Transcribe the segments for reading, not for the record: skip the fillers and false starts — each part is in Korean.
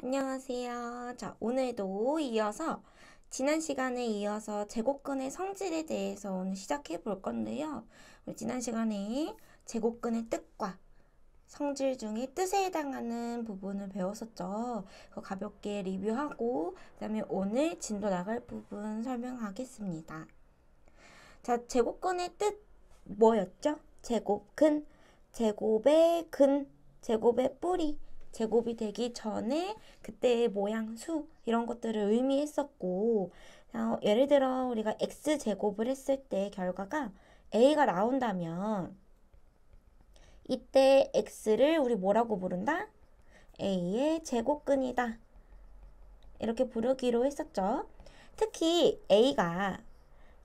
안녕하세요. 자, 오늘도 이어서 지난 시간에 이어서 제곱근의 성질에 대해서 오늘 시작해 볼 건데요. 우리 지난 시간에 제곱근의 뜻과 성질 중에 뜻에 해당하는 부분을 배웠었죠. 그거 가볍게 리뷰하고 그다음에 오늘 진도 나갈 부분 설명하겠습니다. 자, 제곱근의 뜻 뭐였죠? 제곱근, 제곱의 근, 제곱의 뿌리, 제곱이 되기 전에 그때의 모양, 수 이런 것들을 의미했었고 예를 들어 우리가 x제곱을 했을 때 결과가 a가 나온다면 이때 x를 우리 뭐라고 부른다? a의 제곱근이다. 이렇게 부르기로 했었죠. 특히 a가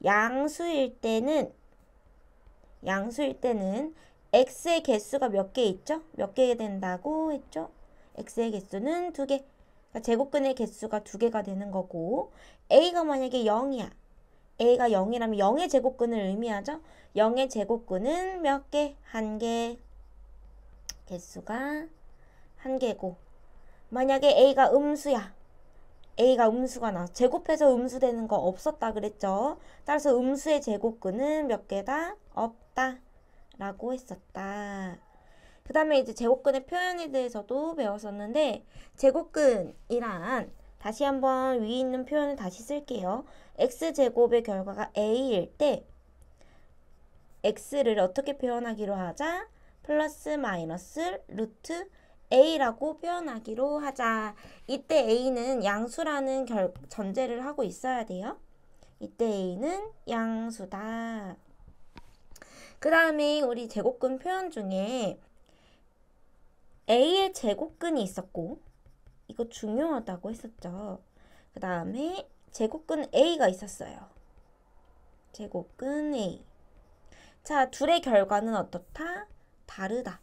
양수일 때는 x의 개수가 몇 개 있죠? 몇 개 된다고 했죠? x의 개수는 2개. 그러니까 제곱근의 개수가 2개가 되는 거고 a가 만약에 0이야. a가 0이라면 0의 제곱근을 의미하죠? 0의 제곱근은 몇 개? 1개. 개수가 1개고 만약에 a가 음수야. a가 음수가 나와. 제곱해서 음수되는 거 없었다 그랬죠? 따라서 음수의 제곱근은 몇 개다? 없다. 라고 했었다. 그 다음에 이제 제곱근의 표현에 대해서도 배웠었는데 제곱근이란 다시 한번 위에 있는 표현을 다시 쓸게요. x제곱의 결과가 a일 때 x를 어떻게 표현하기로 하자? 플러스 마이너스 루트 a라고 표현하기로 하자. 이때 a는 양수라는 전제를 하고 있어야 돼요. 이때 a는 양수다. 그 다음에 우리 제곱근 표현 중에 a의 제곱근이 있었고 이거 중요하다고 했었죠. 그 다음에 제곱근 a가 있었어요. 제곱근 a. 자, 둘의 결과는 어떻다? 다르다.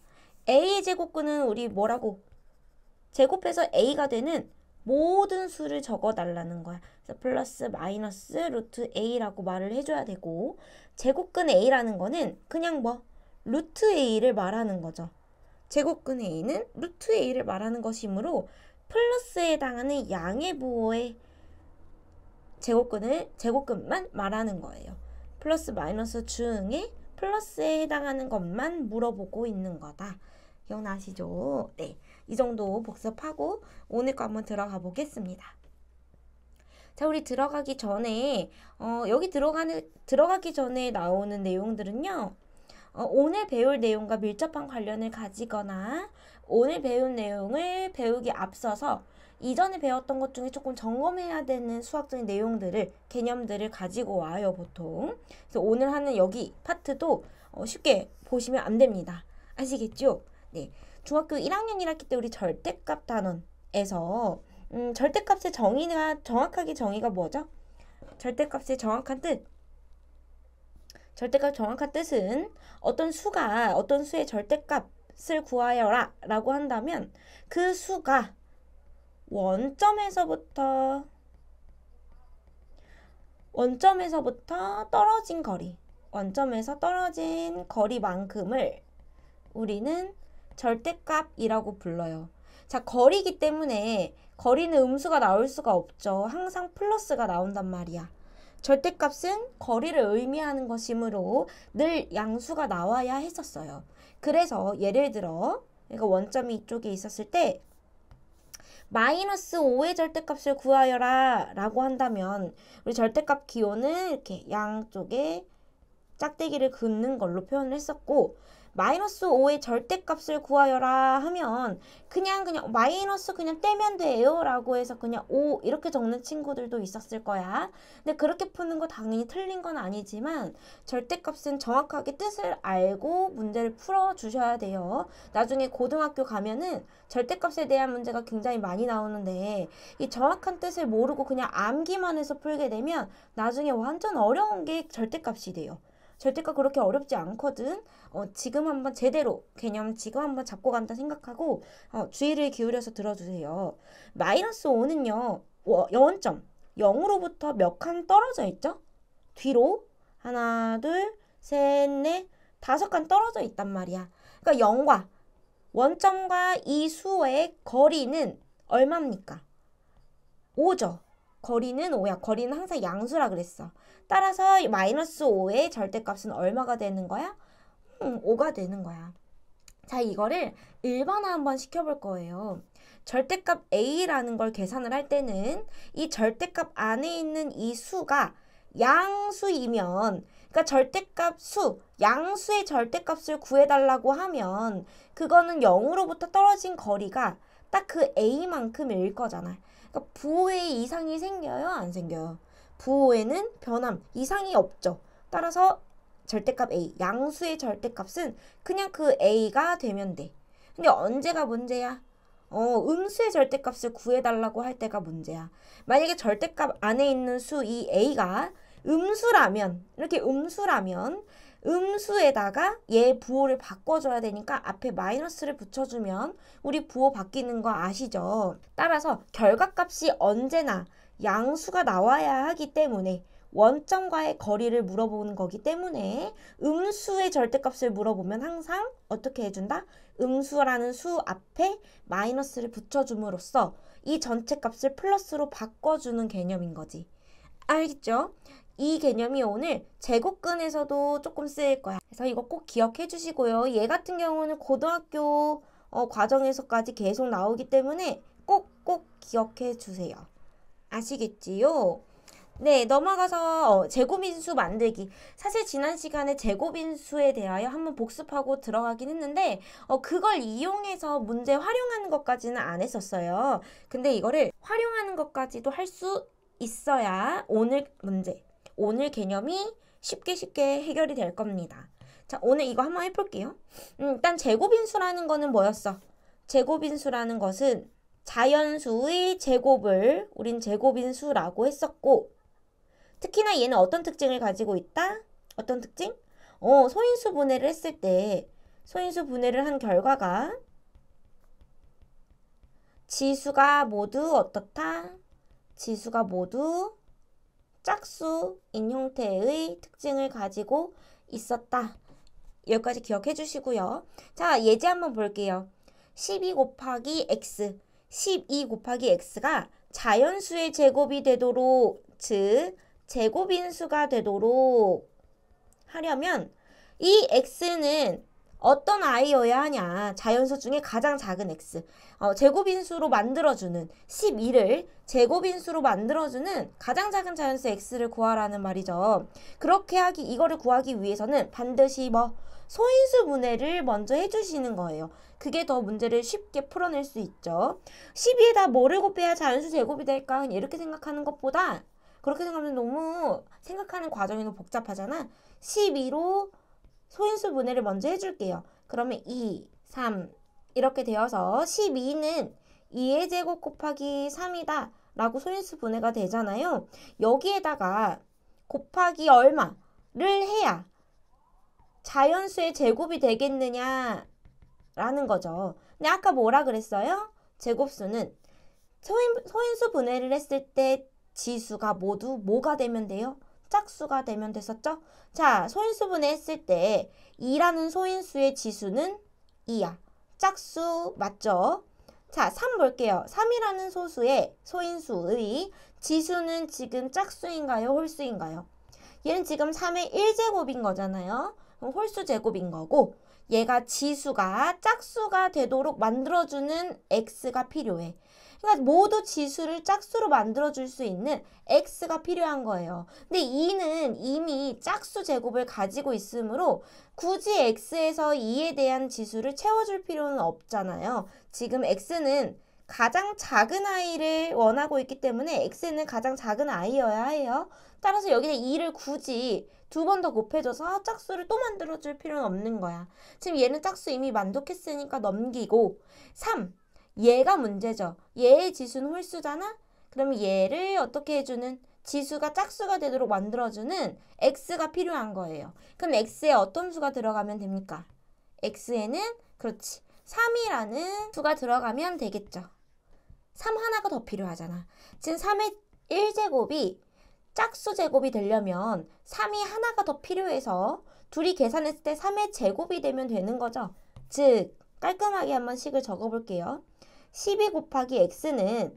a의 제곱근은 우리 뭐라고? 제곱해서 a가 되는 모든 수를 적어달라는 거야. 그래서 플러스 마이너스 루트 a라고 말을 해줘야 되고 제곱근 a라는 거는 그냥 루트 a를 말하는 거죠. 제곱근 a는 루트 a를 말하는 것이므로 플러스에 해당하는 양의 부호의 제곱근만 말하는 거예요. 플러스 마이너스 중에 플러스에 해당하는 것만 물어보고 있는 거다. 기억나시죠? 네, 이 정도 복습하고 오늘 거 한번 들어가 보겠습니다. 자, 우리 들어가기 전에 여기 들어가기 전에 나오는 내용들은요. 오늘 배울 내용과 밀접한 관련을 가지거나 오늘 배운 내용을 배우기 앞서서 이전에 배웠던 것 중에 조금 점검해야 되는 수학적인 내용들을 개념들을 가지고 와요 보통. 그래서 오늘 하는 여기 파트도 쉽게 보시면 안 됩니다. 아시겠죠? 네, 중학교 1학년 1학기 때 우리 절대값 단원에서 절대값의 정확하게 정의가 뭐죠? 절대값의 정확한 뜻. 절대값 정확한 뜻은 어떤 수의 절대값을 구하여라 라고 한다면 그 수가 원점에서부터 떨어진 거리, 원점에서 떨어진 거리만큼을 우리는 절대값이라고 불러요. 자, 거리이기 때문에 거리는 음수가 나올 수가 없죠. 항상 플러스가 나온단 말이야. 절대값은 거리를 의미하는 것이므로 늘 양수가 나와야 했었어요. 그래서 예를 들어 그러니까 원점이 이쪽에 있었을 때 마이너스 5의 절대값을 구하여라 라고 한다면 우리 절대값 기호는 이렇게 양쪽에 짝대기를 긋는 걸로 표현을 했었고 마이너스 5의 절대값을 구하여라 하면 그냥 마이너스 그냥 떼면 돼요 라고 해서 그냥 5 이렇게 적는 친구들도 있었을 거야. 근데 그렇게 푸는 거 당연히 틀린 건 아니지만 절대값은 정확하게 뜻을 알고 문제를 풀어 주셔야 돼요. 나중에 고등학교 가면은 절대값에 대한 문제가 굉장히 많이 나오는데 이 정확한 뜻을 모르고 그냥 암기만 해서 풀게 되면 나중에 완전 어려운 게 절대값이 돼요. 절대값 그렇게 어렵지 않거든. 지금 한번 제대로 개념 지금 한번 잡고 간다 생각하고 주의를 기울여서 들어주세요. 마이너스 5는요. 원점 0으로부터 몇 칸 떨어져 있죠? 뒤로 하나, 둘, 셋, 넷, 5칸 떨어져 있단 말이야. 그러니까 0과 원점과 이 수의 거리는 얼마입니까? 5죠. 거리는 5야. 거리는 항상 양수라 그랬어. 따라서 마이너스 5의 절대값은 얼마가 되는 거야? 5가 되는 거야. 자, 이거를 일반화 한번 시켜볼 거예요. 절대값 a라는 걸 계산을 할 때는 이 절대값 안에 있는 이 수가 양수이면, 그러니까 절대값 수, 양수의 절대값을 구해달라고 하면 그거는 0으로부터 떨어진 거리가 딱 그 a만큼일 거잖아. 그러니까 부호에 이상이 생겨요? 안 생겨요? 부호에는 변함, 이상이 없죠. 따라서 절대값 a, 양수의 절대값은 그냥 그 a가 되면 돼. 근데 언제가 문제야? 음수의 절대값을 구해달라고 할 때가 문제야. 만약에 절대값 안에 있는 수 이 a가 음수라면, 이렇게 음수라면 음수에다가 얘 부호를 바꿔줘야 되니까 앞에 마이너스를 붙여주면 우리 부호 바뀌는 거 아시죠? 따라서 결과값이 언제나 양수가 나와야 하기 때문에 원점과의 거리를 물어보는 거기 때문에 음수의 절대값을 물어보면 항상 어떻게 해준다? 음수라는 수 앞에 마이너스를 붙여줌으로써 이 전체 값을 플러스로 바꿔주는 개념인 거지. 알겠죠? 이 개념이 오늘 제곱근에서도 조금 쓰일 거야. 그래서 이거 꼭 기억해 주시고요. 얘 같은 경우는 고등학교 과정에서까지 계속 나오기 때문에 꼭 기억해 주세요. 아시겠지요? 네, 넘어가서 제곱인수 만들기. 사실 지난 시간에 제곱인수에 대하여 한번 복습하고 들어가긴 했는데 그걸 이용해서 문제 활용하는 것까지는 안 했었어요. 근데 이거를 활용하는 것까지도 할 수 있어야 오늘 문제, 오늘 개념이 쉽게 해결이 될 겁니다. 자, 오늘 이거 한번 해볼게요. 일단 제곱인수라는 거는 뭐였어? 제곱인수라는 것은 자연수의 제곱을 우린 제곱인수라고 했었고, 특히나 얘는 어떤 특징을 가지고 있다? 어떤 특징? 소인수 분해를 했을 때 소인수 분해를 한 결과가 지수가 모두 어떻다? 지수가 모두 짝수인 형태의 특징을 가지고 있었다. 여기까지 기억해 주시고요. 자, 예제 한번 볼게요. 12 곱하기 x, 12 곱하기 x가 자연수의 제곱이 되도록, 즉 제곱인수가 되도록 하려면 이 x는 어떤 아이여야 하냐? 자연수 중에 가장 작은 x. 제곱인수로 만들어주는 12를 제곱인수로 만들어주는 가장 작은 자연수 x를 구하라는 말이죠. 그렇게 이거를 구하기 위해서는 반드시 소인수 분해를 먼저 해주시는 거예요. 그게 더 문제를 쉽게 풀어낼 수 있죠. 12에다 뭐를 곱해야 자연수 제곱이 될까? 이렇게 생각하는 것보다, 그렇게 생각하면 너무 생각하는 과정이 너무 복잡하잖아. 12로 소인수 분해를 먼저 해줄게요. 그러면 2, 3 이렇게 되어서 12는 2의 제곱 곱하기 3이다 라고 소인수 분해가 되잖아요. 여기에다가 곱하기 얼마를 해야 자연수의 제곱이 되겠느냐 라는 거죠. 근데 아까 뭐라 그랬어요? 제곱수는 소인수 분해를 했을 때 지수가 모두 뭐가 되면 돼요? 짝수가 되면 됐었죠? 자, 소인수 분해했을 때 2라는 소인수의 지수는 2야. 짝수 맞죠? 자, 3 볼게요. 3이라는 소인수의 지수는 지금 짝수인가요? 홀수인가요? 얘는 지금 3의 1제곱인 거잖아요. 그럼 홀수 제곱인 거고, 얘가 지수가 짝수가 되도록 만들어주는 x가 필요해. 그러니까 모두 지수를 짝수로 만들어줄 수 있는 x가 필요한 거예요. 근데 2는 이미 짝수 제곱을 가지고 있으므로 굳이 x에서 2에 대한 지수를 채워줄 필요는 없잖아요. 지금 x는 가장 작은 아이를 원하고 있기 때문에 x는 가장 작은 아이여야 해요. 따라서 여기다 2를 굳이 2번 더 곱해줘서 짝수를 또 만들어줄 필요는 없는 거야. 지금 얘는 짝수 이미 만족했으니까 넘기고, 3. 얘가 문제죠. 얘의 지수는 홀수잖아? 그럼 얘를 어떻게 해주는? 지수가 짝수가 되도록 만들어주는 x가 필요한 거예요. 그럼 x에 어떤 수가 들어가면 됩니까? x에는 그렇지, 3이라는 수가 들어가면 되겠죠. 3 하나가 더 필요하잖아. 지금 3의 1제곱이 짝수 제곱이 되려면 3이 하나가 더 필요해서 둘이 계산했을 때 3의 제곱이 되면 되는 거죠. 즉 깔끔하게 한번 식을 적어볼게요. 12 곱하기 x는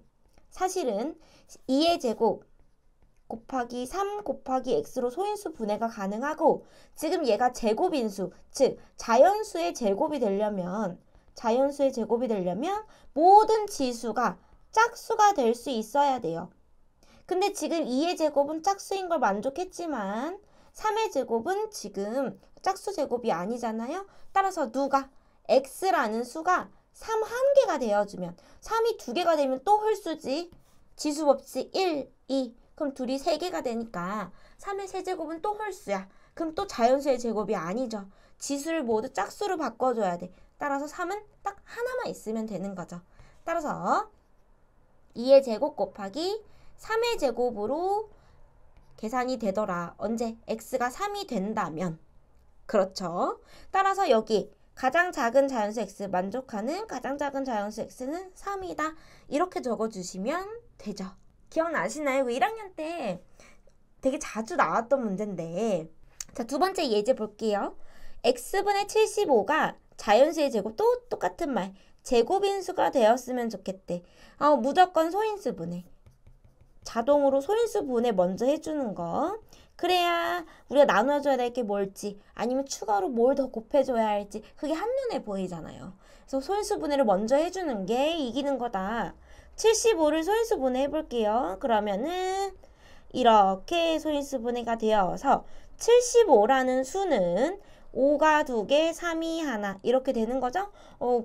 사실은 2의 제곱 곱하기 3 곱하기 x로 소인수 분해가 가능하고 지금 얘가 제곱인수, 즉 자연수의 제곱이 되려면 모든 지수가 짝수가 될 수 있어야 돼요. 근데 지금 2의 제곱은 짝수인 걸 만족했지만 3의 제곱은 지금 짝수 제곱이 아니잖아요. 따라서 누가? x라는 수가 3 한 개가 되어주면 3이 2개가 되면 또 홀수지. 지수법칙 1, 2. 그럼 둘이 3개가 되니까 3의 세제곱은 또 홀수야. 그럼 또 자연수의 제곱이 아니죠. 지수를 모두 짝수로 바꿔줘야 돼. 따라서 3은 딱 하나만 있으면 되는 거죠. 따라서 2의 제곱 곱하기 3의 제곱으로 계산이 되더라. 언제? x가 3이 된다면. 그렇죠. 따라서 여기 가장 작은 자연수 x 만족하는 가장 작은 자연수 x는 3이다. 이렇게 적어주시면 되죠. 기억나시나요? 1학년 때 되게 자주 나왔던 문제인데 자, 두 번째 예제 볼게요. x분의 75가 자연수의 제곱 또 똑같은 말 제곱인수가 되었으면 좋겠대. 무조건 소인수 분해. 자동으로 소인수 분해 먼저 해주는 거. 그래야 우리가 나눠줘야 될 게 뭘지 아니면 추가로 뭘 더 곱해줘야 할지 그게 한눈에 보이잖아요. 그래서 소인수 분해를 먼저 해주는 게 이기는 거다. 75를 소인수 분해 해볼게요. 그러면은 이렇게 소인수 분해가 되어서 75라는 수는 5가 2개, 3이 하나 이렇게 되는 거죠.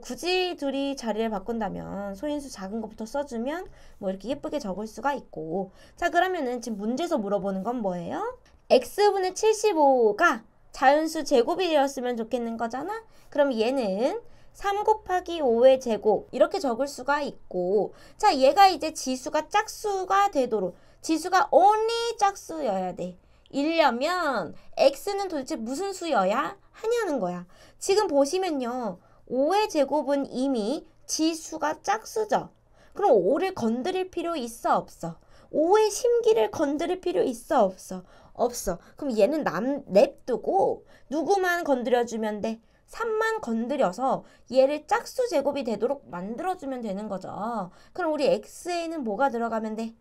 굳이 둘이 자리를 바꾼다면 소인수 작은 것부터 써주면 뭐 이렇게 예쁘게 적을 수가 있고 자 그러면은 지금 문제에서 물어보는 건 뭐예요? x분의 75가 자연수 제곱이 되었으면 좋겠는 거잖아. 그럼 얘는 3 곱하기 5의 제곱 이렇게 적을 수가 있고 자 얘가 이제 지수가 짝수가 되도록 지수가 only 짝수여야 돼. 이려면 x는 도대체 무슨 수여야 하냐는 거야. 지금 보시면요. 5의 제곱은 이미 지수가 짝수죠. 그럼 5를 건드릴 필요 있어 없어? 5의 심기를 건드릴 필요 있어 없어? 없어. 그럼 얘는 냅두고 누구만 건드려주면 돼? 3만 건드려서 얘를 짝수 제곱이 되도록 만들어주면 되는 거죠. 그럼 우리 x에는 뭐가 들어가면 돼?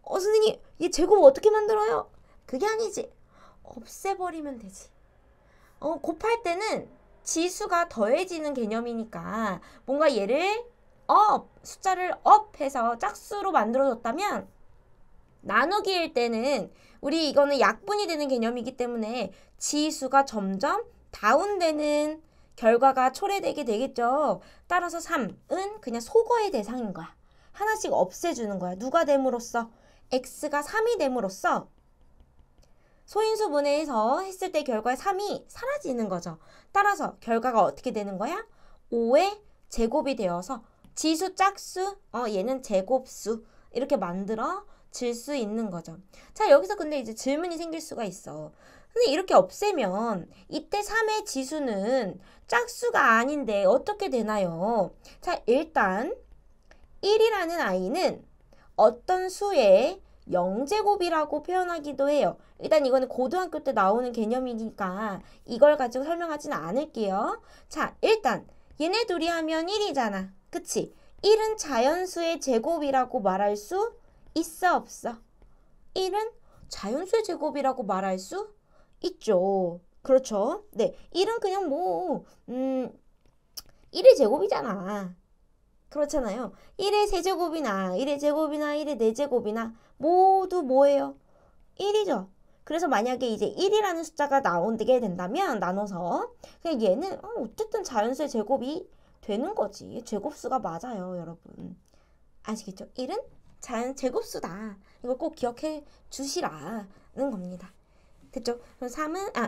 선생님 얘 제곱 어떻게 만들어요? 그게 아니지. 없애버리면 되지. 곱할 때는 지수가 더해지는 개념이니까 뭔가 얘를 숫자를 해서 짝수로 만들어줬다면 나누기일 때는 우리 이거는 약분이 되는 개념이기 때문에 지수가 점점 다운되는 결과가 초래되게 되겠죠. 따라서 3은 그냥 소거의 대상인 거야. 하나씩 없애주는 거야. 누가 됨으로써? x가 3이 됨으로써 소인수 분해해서 했을 때 결과에 3이 사라지는 거죠. 따라서 결과가 어떻게 되는 거야? 5의 제곱이 되어서 지수 짝수, 얘는 제곱수 이렇게 만들어 질 수 있는 거죠. 자 여기서 근데 이제 질문이 생길 수가 있어. 근데 이렇게 없애면 이때 3의 지수는 짝수가 아닌데 어떻게 되나요? 자 일단 1이라는 아이는 어떤 수의 0제곱이라고 표현하기도 해요. 일단 이거는 고등학교 때 나오는 개념이니까 이걸 가지고 설명하지는 않을게요. 자, 일단 얘네 둘이 하면 1이잖아. 그치? 1은 자연수의 제곱이라고 말할 수 있어 없어? 1은 자연수의 제곱이라고 말할 수 있죠. 그렇죠? 네, 1은 그냥 1의 제곱이잖아. 그렇잖아요. 1의 세제곱이나 1의 제곱이나 1의 4제곱이나 모두 뭐예요? 1이죠. 그래서 만약에 이제 1이라는 숫자가 나오게 된다면 나눠서 그냥 얘는 어쨌든 자연수의 제곱이 되는 거지. 제곱수가 맞아요, 여러분. 아시겠죠? 1은 자연 제곱수다. 이걸 꼭 기억해 주시라는 겁니다. 됐죠? 그럼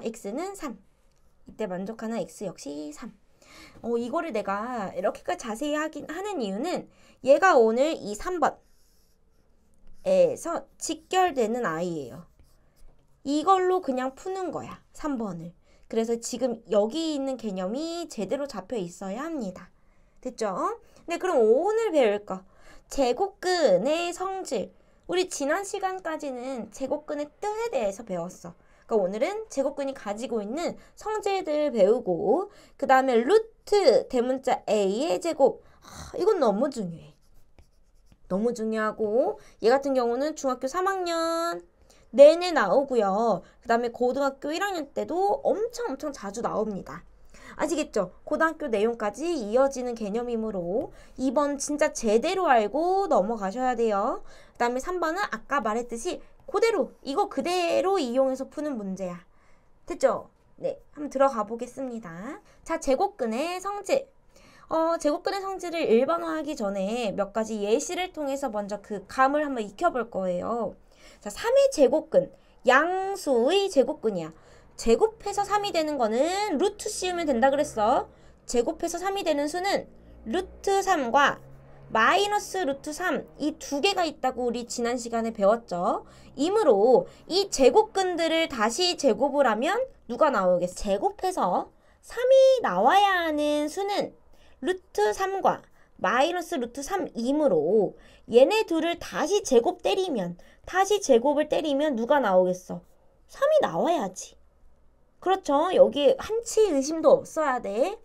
x는 3. 이때 만족하는 x 역시 3. 이거를 내가 이렇게까지 자세히 하는 이유는 얘가 오늘 이 3번에서 직결되는 아이예요. 이걸로 그냥 푸는 거야. 3번을. 그래서 지금 여기 있는 개념이 제대로 잡혀 있어야 합니다. 됐죠? 네, 그럼 오늘 배울 거. 제곱근의 성질. 우리 지난 시간까지는 제곱근의 뜻에 대해서 배웠어. 그러니까 오늘은 제곱근이 가지고 있는 성질들 배우고 그 다음에 루트 대문자 a의 제곱. 이건 너무 중요해. 너무 중요하고 얘 같은 경우는 중학교 3학년 내내 나오고요. 그 다음에 고등학교 1학년 때도 엄청 자주 나옵니다. 아시겠죠? 고등학교 내용까지 이어지는 개념이므로 2번 진짜 제대로 알고 넘어가셔야 돼요. 그 다음에 3번은 아까 말했듯이 그대로 이거 그대로 이용해서 푸는 문제야. 됐죠? 네, 한번 들어가 보겠습니다. 자, 제곱근의 성질. 제곱근의 성질을 일반화하기 전에 몇 가지 예시를 통해서 먼저 그 감을 한번 익혀볼 거예요. 자, 3의 제곱근, 양수의 제곱근이야. 제곱해서 3이 되는 거는 루트 씌우면 된다 그랬어. 제곱해서 3이 되는 수는 루트 3과 마이너스 루트 3, 이 두 개가 있다고 우리 지난 시간에 배웠죠. 이므로 이 제곱근들을 다시 제곱을 하면 누가 나오겠어? 제곱해서 3이 나와야 하는 수는 루트 3과 마이너스 루트 3이므로 얘네 둘을 다시 제곱을 때리면 누가 나오겠어? 3이 나와야지. 그렇죠? 여기 한치 의심도 없어야 돼.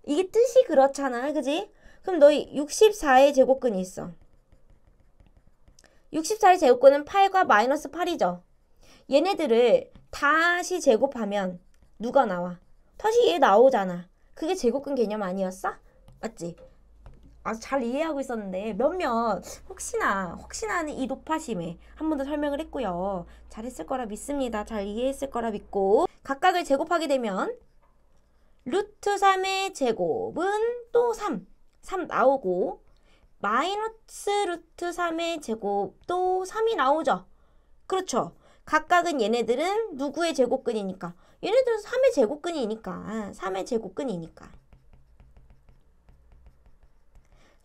이게 뜻이 그렇잖아. 그지? 그럼 너희 64의 제곱근이 있어. 64의 제곱근은 8과 마이너스 8이죠. 얘네들을 다시 제곱하면 누가 나와? 다시 얘 나오잖아. 그게 제곱근 개념 아니었어? 맞지? 아주 잘 이해하고 있었는데 몇몇 혹시나 하는 이 높아심에 한 번 더 설명을 했고요. 잘했을 거라 믿습니다. 잘 이해했을 거라 믿고 각각을 제곱하게 되면 루트 3의 제곱은 또 3 나오고 마이너스 루트 3의 제곱도 3이 나오죠. 그렇죠. 각각은 얘네들은 누구의 제곱근이니까? 얘네들은 3의 제곱근이니까. 3의 제곱근이니까.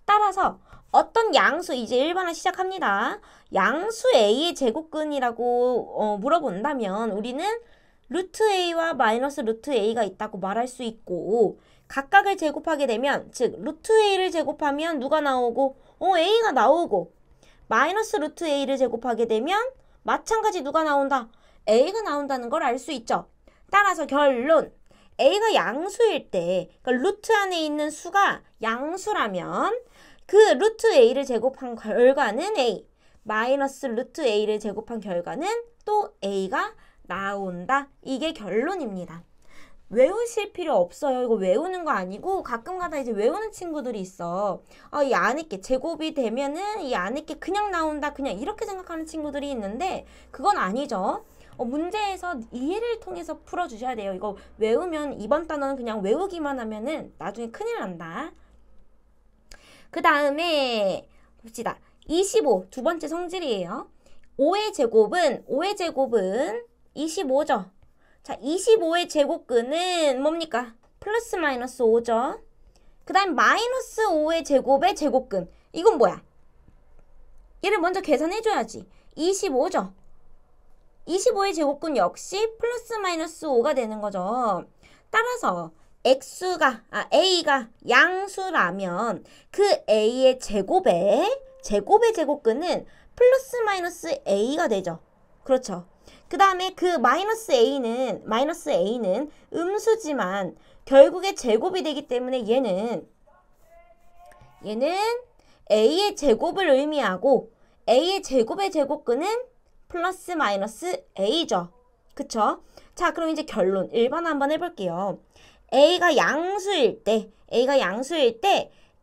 따라서 어떤 양수, 이제 일반화 시작합니다. 양수 A의 제곱근이라고 물어본다면 우리는 루트 A와 마이너스 루트 A가 있다고 말할 수 있고 각각을 제곱하게 되면 즉 루트 A를 제곱하면 누가 나오고 A가 나오고 마이너스 루트 A를 제곱하게 되면 마찬가지 누가 나온다? A가 나온다는 걸 알 수 있죠. 따라서 결론 A가 양수일 때 그러니까 루트 안에 있는 수가 양수라면 그 루트 A를 제곱한 결과는 A 마이너스 루트 A를 제곱한 결과는 또 A가 나온다. 이게 결론입니다. 외우실 필요 없어요. 이거 외우는 거 아니고 가끔가다 이제 외우는 친구들이 있어. 이 안에 게 제곱이 되면은 이 안에 게 그냥 나온다. 그냥 이렇게 생각하는 친구들이 있는데 그건 아니죠. 문제에서 이해를 통해서 풀어주셔야 돼요. 이거 외우면 이번 단어는 그냥 외우기만 하면은 나중에 큰일 난다. 그 다음에 봅시다. 25 두 번째 성질이에요. 5의 제곱은 25죠. 자, 25의 제곱근은 뭡니까? 플러스 마이너스 5죠. 그 다음 마이너스 5의 제곱의 제곱근. 이건 뭐야? 얘를 먼저 계산해줘야지. 25죠. 25의 제곱근 역시 플러스 마이너스 5가 되는 거죠. 따라서 A가 양수라면 그 A의 제곱의 제곱근은 플러스 마이너스 A가 되죠. 그렇죠. 그 다음에 그 마이너스 A는 음수지만 결국에 제곱이 되기 때문에 얘는 A의 제곱을 의미하고 A의 제곱의 제곱근은 플러스 마이너스 A죠. 그쵸? 자, 그럼 이제 결론 일반화 한번 해볼게요. A가 양수일 때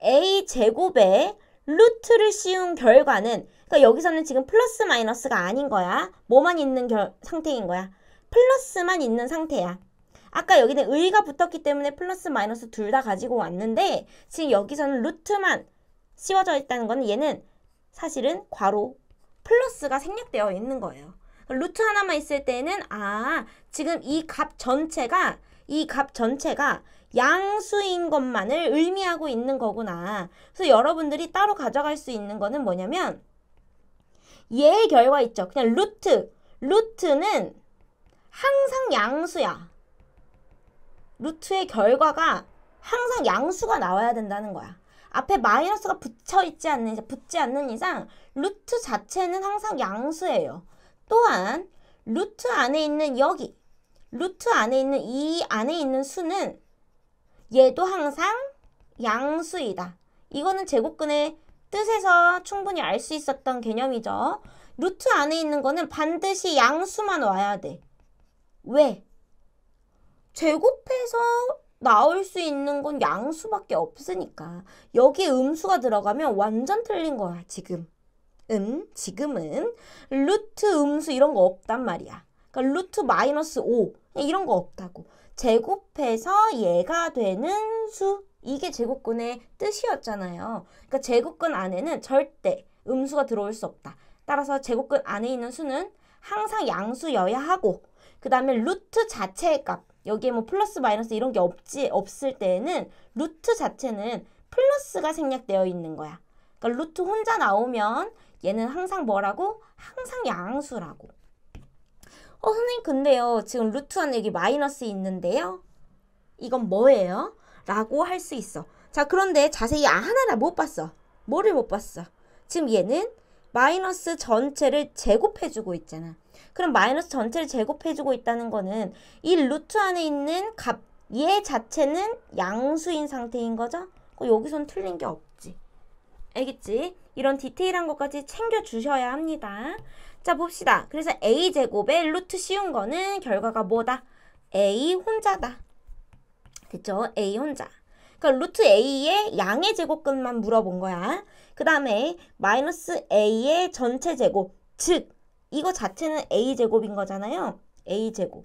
A 제곱에 루트를 씌운 결과는 그러니까 여기서는 지금 플러스 마이너스가 아닌 거야. 뭐만 있는 상태인 거야. 플러스만 있는 상태야. 아까 여기는 의가 붙었기 때문에 플러스 마이너스 둘 다 가지고 왔는데 지금 여기서는 루트만 씌워져 있다는 거는 얘는 사실은 괄호 플러스가 생략되어 있는 거예요. 루트 하나만 있을 때는 지금 이 값 전체가 양수인 것만을 의미하고 있는 거구나. 그래서 여러분들이 따로 가져갈 수 있는 거는 뭐냐면 얘의 결과 있죠. 그냥 루트는 항상 양수야. 루트의 결과가 항상 양수가 나와야 된다는 거야. 앞에 마이너스가 붙지 않는 이상 루트 자체는 항상 양수예요. 또한 루트 안에 있는 이 안에 있는 수는 얘도 항상 양수이다. 이거는 제곱근의 뜻에서 충분히 알 수 있었던 개념이죠. 루트 안에 있는 거는 반드시 양수만 와야 돼. 왜? 제곱해서 나올 수 있는 건 양수밖에 없으니까. 여기에 음수가 들어가면 완전 틀린 거야, 지금. 지금은 루트 음수 이런 거 없단 말이야. 그러니까 루트 마이너스 5 이런 거 없다고. 제곱해서 얘가 되는 수. 이게 제곱근의 뜻이었잖아요. 그러니까 제곱근 안에는 절대 음수가 들어올 수 없다. 따라서 제곱근 안에 있는 수는 항상 양수여야 하고, 그 다음에 루트 자체의 값, 여기에 뭐 플러스 마이너스 이런 게 없을 때에는 루트 자체는 플러스가 생략되어 있는 거야. 그러니까 루트 혼자 나오면 얘는 항상 뭐라고? 항상 양수라고. 선생님 근데요, 지금 루트 안에 여기 마이너스 있는데요, 이건 뭐예요? 라고 할 수 있어. 자, 그런데 자세히 하나를 못 봤어. 뭐를 못 봤어? 지금 얘는 마이너스 전체를 제곱해주고 있잖아. 그럼 마이너스 전체를 제곱해주고 있다는 거는 이 루트 안에 있는 값, 얘 자체는 양수인 상태인 거죠? 여기선 틀린 게 없지. 알겠지? 이런 디테일한 것까지 챙겨주셔야 합니다. 자, 봅시다. 그래서 a제곱에 루트 씌운 거는 결과가 뭐다? a 혼자다. 됐죠? a 혼자. 그러니까 루트 a의 양의 제곱근만 물어본 거야. 그 다음에 마이너스 a의 전체 제곱, 즉 이거 자체는 a제곱인 거잖아요. a제곱.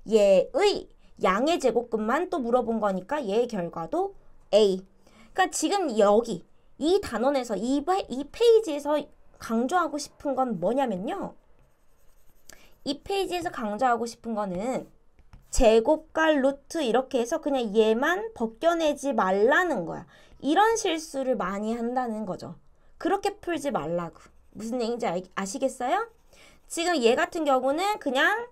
얘의 양의 제곱근만 또 물어본 거니까 얘의 결과도 a. 그러니까 지금 여기 이 단원에서 이 페이지에서 강조하고 싶은 건 뭐냐면요. 이 페이지에서 강조하고 싶은 거는 제곱과 루트 이렇게 해서 그냥 얘만 벗겨내지 말라는 거야. 이런 실수를 많이 한다는 거죠. 그렇게 풀지 말라고. 무슨 얘기인지 아시겠어요? 지금 얘 같은 경우는 그냥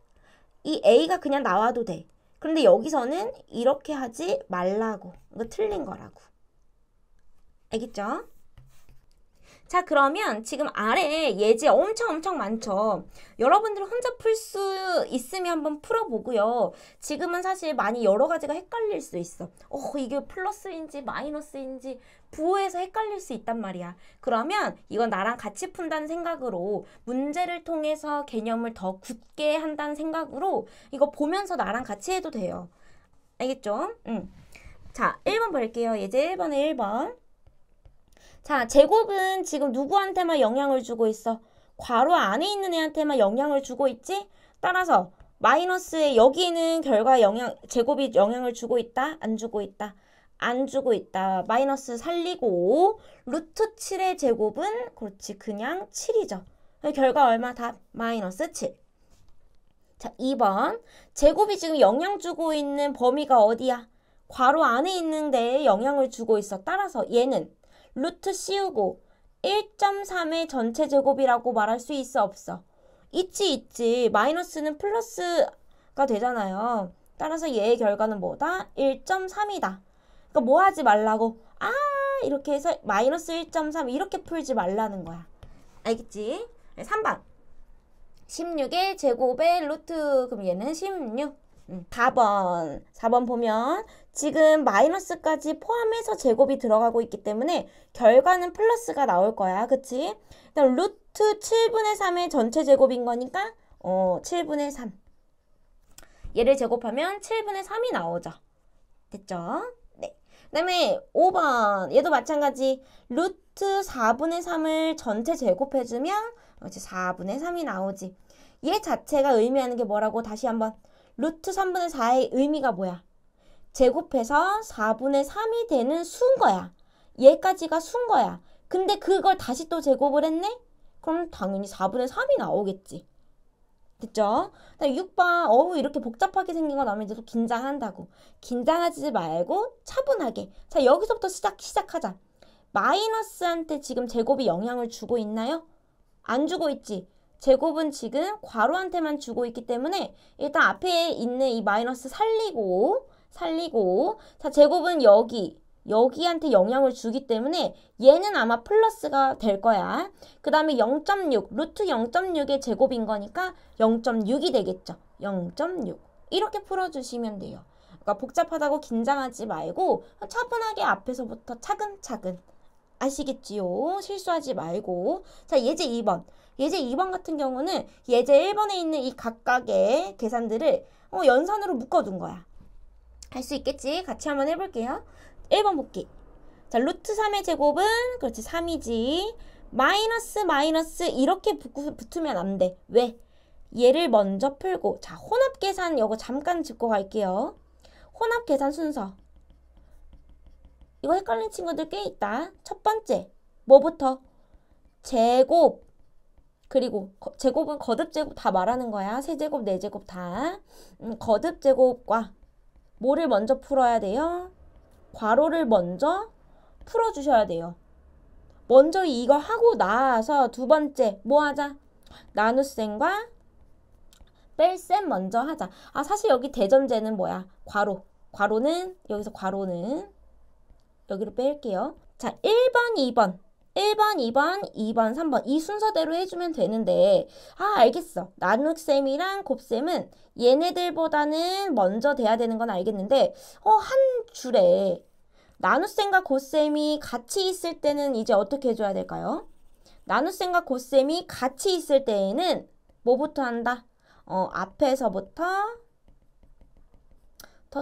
이 A가 그냥 나와도 돼. 그런데 여기서는 이렇게 하지 말라고. 이거 틀린 거라고. 알겠죠? 자, 그러면 지금 아래 예제 엄청 많죠. 여러분들 혼자 풀 수 있으면 한번 풀어보고요. 지금은 사실 많이 여러 가지가 헷갈릴 수 있어. 이게 플러스인지 마이너스인지 부호에서 헷갈릴 수 있단 말이야. 그러면 이건 나랑 같이 푼다는 생각으로, 문제를 통해서 개념을 더 굳게 한다는 생각으로 이거 보면서 나랑 같이 해도 돼요. 알겠죠? 자, 1번 볼게요. 예제 1번에 1번. 자, 제곱은 지금 누구한테만 영향을 주고 있어? 괄호 안에 있는 애한테만 영향을 주고 있지? 따라서 마이너스에 여기는 제곱이 영향을 주고 있다? 안 주고 있다? 안 주고 있다. 마이너스 살리고 루트 7의 제곱은 그렇지 그냥 7이죠. 결과 얼마? 답 마이너스 7. 자, 2번. 제곱이 지금 영향 주고 있는 범위가 어디야? 괄호 안에 있는 데에 영향을 주고 있어. 따라서 얘는 루트 씌우고 1.3의 전체 제곱이라고 말할 수 있어 없어? 있지. 마이너스는 플러스가 되잖아요. 따라서 얘의 결과는 뭐다? 1.3이다. 그러니까 뭐 하지 말라고? 이렇게 해서 마이너스 1.3 이렇게 풀지 말라는 거야. 알겠지? 3번. 16의 제곱의 루트. 그럼 얘는 16. 4번 보면 지금 마이너스까지 포함해서 제곱이 들어가고 있기 때문에 결과는 플러스가 나올 거야. 그치? 그다음 루트 7분의 3의 전체 제곱인 거니까 7분의 3. 얘를 제곱하면 7분의 3이 나오죠. 됐죠? 네. 그 다음에 5번. 얘도 마찬가지. 루트 4분의 3을 전체 제곱해주면 4분의 3이 나오지. 얘 자체가 의미하는 게 뭐라고? 다시 한번. 루트 3분의 4의 의미가 뭐야? 제곱해서 4분의 3이 되는 수인 거야. 얘까지가 수인 거야. 근데 그걸 다시 또 제곱을 했네? 그럼 당연히 4분의 3이 나오겠지. 됐죠? 6번. 이렇게 복잡하게 생긴 거 나오면 이제 또 긴장한다고. 긴장하지 말고 차분하게. 자, 여기서부터 시작하자. 마이너스한테 지금 제곱이 영향을 주고 있나요? 안 주고 있지. 제곱은 지금 괄호한테만 주고 있기 때문에 일단 앞에 있는 이 마이너스 살리고 자, 제곱은 여기한테 영향을 주기 때문에 얘는 아마 플러스가 될 거야. 그 다음에 0.6 루트 0.6의 제곱인 거니까 0.6이 되겠죠. 0.6 이렇게 풀어주시면 돼요. 그러니까 복잡하다고 긴장하지 말고 차분하게 앞에서부터 차근차근. 아시겠지요? 실수하지 말고. 자, 예제 2번. 예제 2번 같은 경우는 예제 1번에 있는 이 각각의 계산들을 연산으로 묶어둔 거야. 할 수 있겠지? 같이 한번 해볼게요. 1번 볼게. 자, 루트 3의 제곱은 그렇지 3이지. 마이너스 이렇게 붙으면 안 돼. 왜? 얘를 먼저 풀고 자, 혼합 계산 이거 잠깐 짚고 갈게요. 혼합 계산 순서. 이거 헷갈리는 친구들 꽤 있다. 첫 번째, 뭐부터? 제곱. 그리고 제곱은 거듭제곱 다 말하는 거야. 세제곱, 네제곱 다. 거듭제곱과 뭐를 먼저 풀어야 돼요? 괄호를 먼저 풀어주셔야 돼요. 먼저 이거 하고 나서 두 번째, 뭐 하자? 나눗셈과 뺄셈 먼저 하자. 아, 사실 여기 대전제는 뭐야? 괄호. 괄호는, 여기서 괄호는 여기로 뺄게요. 자, 1번, 2번. 1번, 2번, 2번, 3번. 이 순서대로 해주면 되는데, 아, 알겠어. 나눗셈이랑 곱셈은 얘네들보다는 먼저 돼야 되는 건 알겠는데, 한 줄에 나눗셈과 곱셈이 같이 있을 때는 이제 어떻게 해줘야 될까요? 나눗셈과 곱셈이 같이 있을 때에는 뭐부터 한다? 앞에서부터 더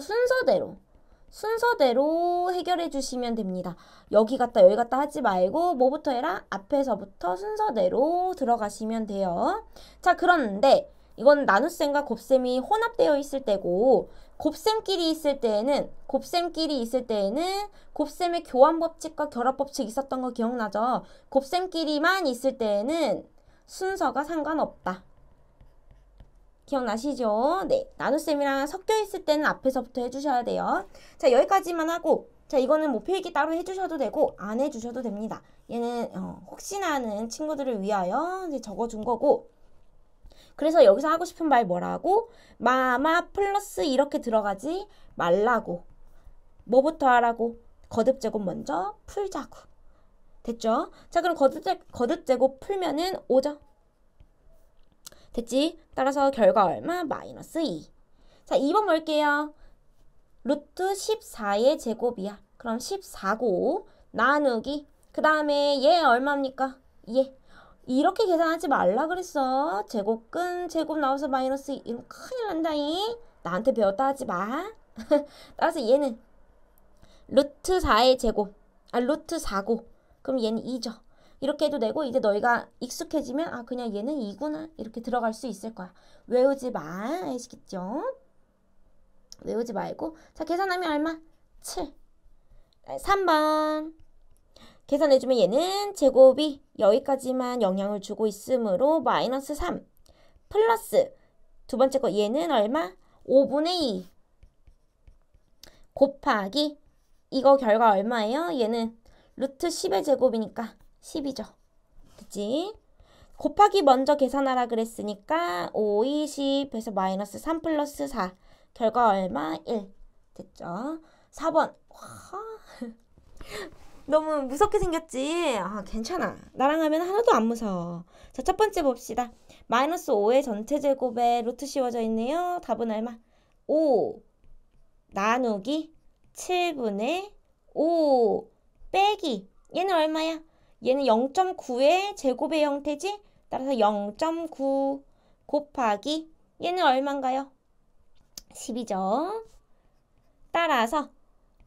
순서대로 해결해 주시면 됩니다. 여기 갔다 여기 갔다 하지 말고 뭐부터 해라? 앞에서부터 순서대로 들어가시면 돼요. 자, 그런데 이건 나눗셈과 곱셈이 혼합되어 있을 때고 곱셈끼리 있을 때에는 곱셈의 교환법칙과 결합법칙 있었던 거 기억나죠? 곱셈끼리만 있을 때에는 순서가 상관없다. 기억나시죠? 네, 나눗셈이랑 섞여 있을 때는 앞에서부터 해주셔야 돼요. 자, 여기까지만 하고 자, 이거는 뭐 필기 따로 해주셔도 되고 안 해주셔도 됩니다. 얘는 혹시나 하는 친구들을 위하여 이제 적어준 거고 그래서 여기서 하고 싶은 말 뭐라고? 마마 플러스 이렇게 들어가지 말라고. 뭐부터 하라고? 거듭제곱 먼저 풀자고. 됐죠? 자, 그럼 거듭제곱 풀면은 5죠? 됐지? 따라서 결과 얼마? 마이너스 2. 자, 2번 볼게요. 루트 14의 제곱이야. 그럼 14고 나누기. 그 다음에 얘 얼마입니까? 얘. 이렇게 계산하지 말라 그랬어. 제곱근 제곱 나와서 마이너스 2. 이러면 큰일 난다잉. 나한테 배웠다 하지 마. 따라서 얘는 루트 4의 제곱. 루트 4고. 그럼 얘는 2죠. 이렇게 해도 되고 이제 너희가 익숙해지면 그냥 얘는 2구나 이렇게 들어갈 수 있을 거야. 외우지 마. 아시겠죠? 외우지 말고 자, 계산하면 얼마? 7. 3번 계산해주면 얘는 제곱이 여기까지만 영향을 주고 있으므로 마이너스 3 플러스 두 번째 거 얘는 얼마? 5분의 2 곱하기 이거 결과 얼마예요? 얘는 루트 10의 제곱이니까 10이죠. 됐지? 곱하기 먼저 계산하라 그랬으니까 5, 20 해서 마이너스 3 플러스 4 결과 얼마? 1. 됐죠? 4번. 너무 무섭게 생겼지? 괜찮아. 나랑 하면 하나도 안 무서워. 자, 첫 번째 봅시다. 마이너스 5의 전체 제곱에 루트 씌워져 있네요. 답은 얼마? 5 나누기 7분의 5 빼기 얘는 얼마야? 얘는 0.9의 제곱의 형태지? 따라서 0.9 곱하기 얘는 얼마인가요? 10이죠. 따라서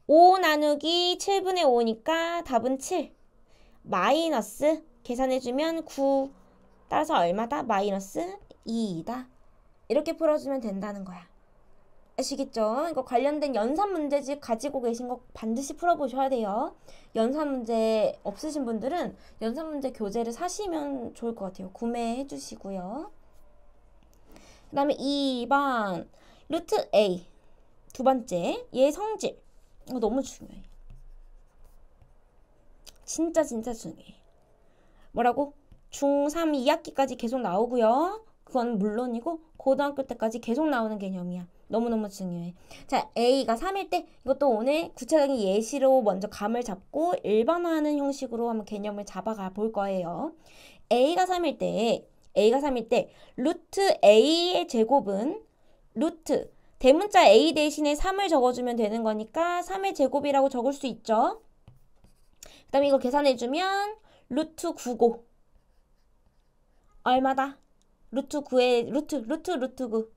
5 나누기 7분의 5니까 답은 7. 마이너스 계산해주면 9. 따라서 얼마다? 마이너스 2이다. 이렇게 풀어주면 된다는 거야. 아시겠죠? 이거 관련된 연산 문제집 가지고 계신 거 반드시 풀어보셔야 돼요. 연산 문제 없으신 분들은 연산 문제 교재를 사시면 좋을 것 같아요. 구매해 주시고요. 그 다음에 2번 루트 A 두 번째 얘 성질 이거 너무 중요해. 진짜 중요해. 뭐라고? 중3 2학기까지 계속 나오고요. 그건 물론이고 고등학교 때까지 계속 나오는 개념이야. 너무너무 중요해. 자, A가 3일 때 이것도 오늘 구체적인 예시로 먼저 감을 잡고 일반화하는 형식으로 한번 개념을 잡아가 볼 거예요. A가 3일 때 루트 A의 제곱은 루트 대문자 A 대신에 3을 적어주면 되는 거니까 3의 제곱이라고 적을 수 있죠. 그 다음에 이거 계산해주면 루트 9고 얼마다? 루트 9에 루트 9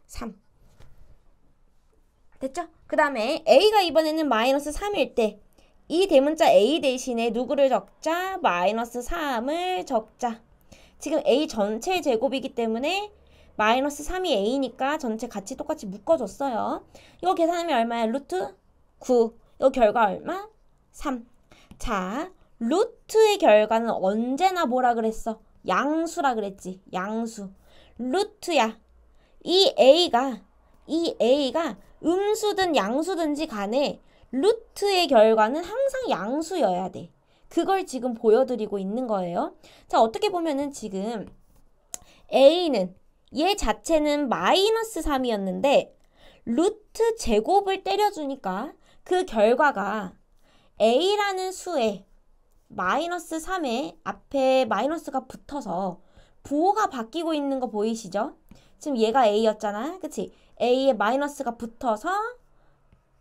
3 됐죠? 그 다음에 a가 이번에는 마이너스 3일 때 이 대문자 a 대신에 누구를 적자? 마이너스 3을 적자. 지금 a 전체 제곱이기 때문에 마이너스 3이 a니까 전체 같이 똑같이 묶어줬어요. 이거 계산하면 얼마야? 루트 9. 이거 결과 얼마? 3. 자, 루트의 결과는 언제나 뭐라 그랬어? 양수라 그랬지. 양수. 루트야. 이 A가 음수든 양수든지 간에 루트의 결과는 항상 양수여야 돼. 그걸 지금 보여드리고 있는 거예요. 자, 어떻게 보면은 지금 A는 얘 자체는 마이너스 3이었는데 루트 제곱을 때려주니까 그 결과가 A라는 수에 마이너스 3에 앞에 마이너스가 붙어서 부호가 바뀌고 있는 거 보이시죠? 지금 얘가 A였잖아. 그치? A에 마이너스가 붙어서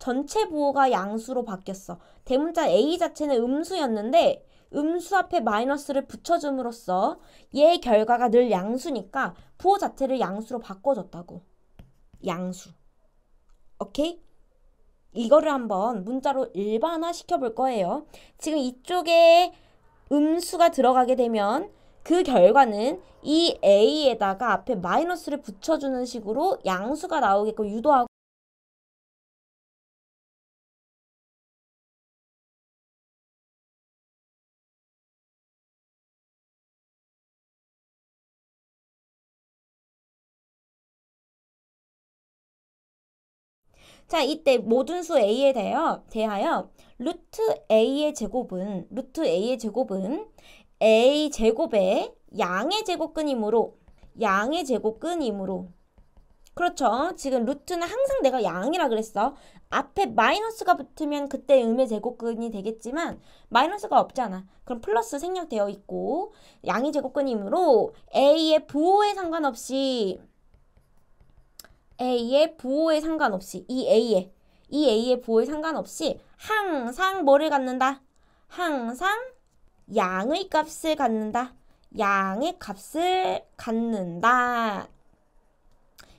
전체 부호가 양수로 바뀌었어. 대문자 A 자체는 음수였는데 음수 앞에 마이너스를 붙여줌으로써 얘 결과가 늘 양수니까 부호 자체를 양수로 바꿔줬다고. 양수. 오케이? 이거를 한번 문자로 일반화 시켜볼 거예요. 지금 이쪽에 음수가 들어가게 되면 그 결과는 이 A에다가 앞에 마이너스를 붙여주는 식으로 양수가 나오게끔 유도하고 자, 이때 모든 수 A에 대하여 루트 A의 제곱은 A 제곱의 양의 제곱근이므로 그렇죠. 지금 루트는 항상 내가 양이라 그랬어. 앞에 마이너스가 붙으면 그때 음의 제곱근이 되겠지만 마이너스가 없잖아. 그럼 플러스 생략되어 있고 양의 제곱근이므로 A의 부호에 상관없이 이 A의 부호에 상관없이 항상 뭐를 갖는다? 항상 양의 값을 갖는다.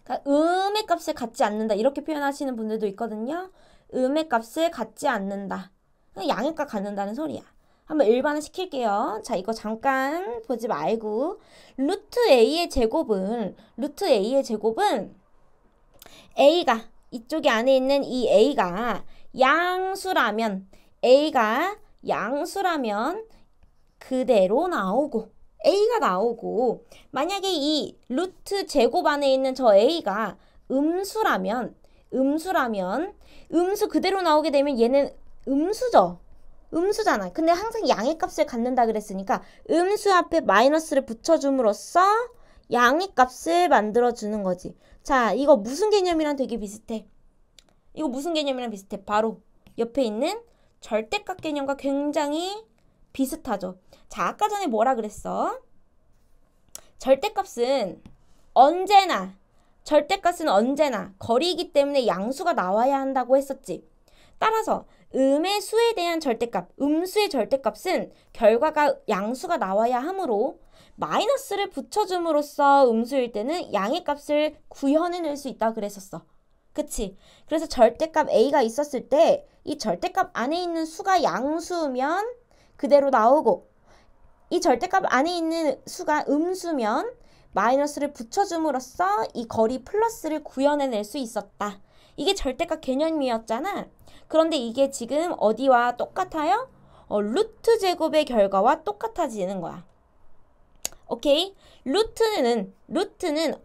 그러니까 음의 값을 갖지 않는다. 이렇게 표현하시는 분들도 있거든요. 음의 값을 갖지 않는다. 양의 값 갖는다는 소리야. 한번 일반화 시킬게요. 자, 이거 잠깐 보지 말고 루트 A의 제곱은 A가 이쪽에 안에 있는 이 A가 양수라면 그대로 나오고 A가 나오고 만약에 이 루트 제곱 안에 있는 저 A가 음수라면 음수 그대로 나오게 되면 얘는 음수잖아. 근데 항상 양의 값을 갖는다 그랬으니까 음수 앞에 마이너스를 붙여줌으로써 양의 값을 만들어주는 거지. 자, 이거 무슨 개념이랑 되게 비슷해? 바로 옆에 있는 절대값 개념과 굉장히 비슷하죠. 자, 아까 전에 뭐라 그랬어? 절대값은 언제나 거리이기 때문에 양수가 나와야 한다고 했었지. 따라서 음의 수에 대한 절대값, 음수의 절대값은 결과가 양수가 나와야 하므로 마이너스를 붙여줌으로써 음수일 때는 양의 값을 구현해낼 수 있다 그랬었어. 그치? 그래서 절대값 A가 있었을 때 이 절대값 안에 있는 수가 양수면 그대로 나오고 이 절대값 안에 있는 수가 음수면 마이너스를 붙여줌으로써 이 거리 플러스를 구현해낼 수 있었다. 이게 절대값 개념이었잖아. 그런데 이게 지금 어디와 똑같아요? 루트 제곱의 결과와 똑같아지는 거야. 오케이? 루트는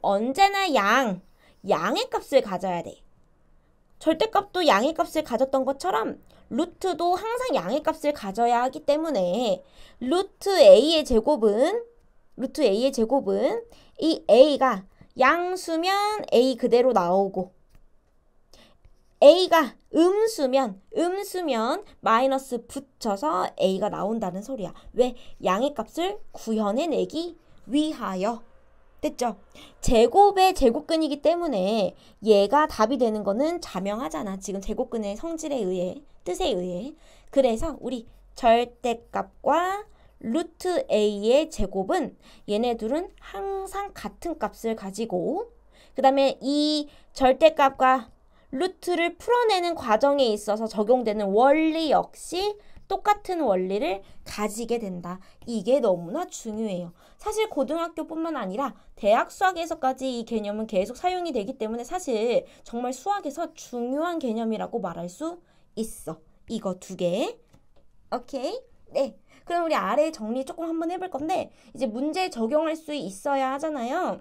언제나 양의 값을 가져야 돼. 절대값도 양의 값을 가졌던 것처럼 루트도 항상 양의 값을 가져야 하기 때문에 루트 A의 제곱은 이 A가 양수면 A 그대로 나오고 A가 음수면 마이너스 붙여서 A가 나온다는 소리야. 왜? 양의 값을 구현해내기 위하여. 됐죠? 제곱의 제곱근이기 때문에 얘가 답이 되는 거는 자명하잖아. 지금 제곱근의 성질에 의해, 뜻에 의해. 그래서 우리 절대값과 루트 a의 제곱은 얘네 둘은 항상 같은 값을 가지고 그 다음에 이 절대값과 루트를 풀어내는 과정에 있어서 적용되는 원리 역시 똑같은 원리를 가지게 된다. 이게 너무나 중요해요. 사실 고등학교뿐만 아니라 대학 수학에서까지 이 개념은 계속 사용이 되기 때문에 사실 정말 수학에서 중요한 개념이라고 말할 수 있어. 이거 두 개. 오케이? 네. 그럼 우리 아래 정리 조금 한번 해볼 건데 이제 문제에 적용할 수 있어야 하잖아요.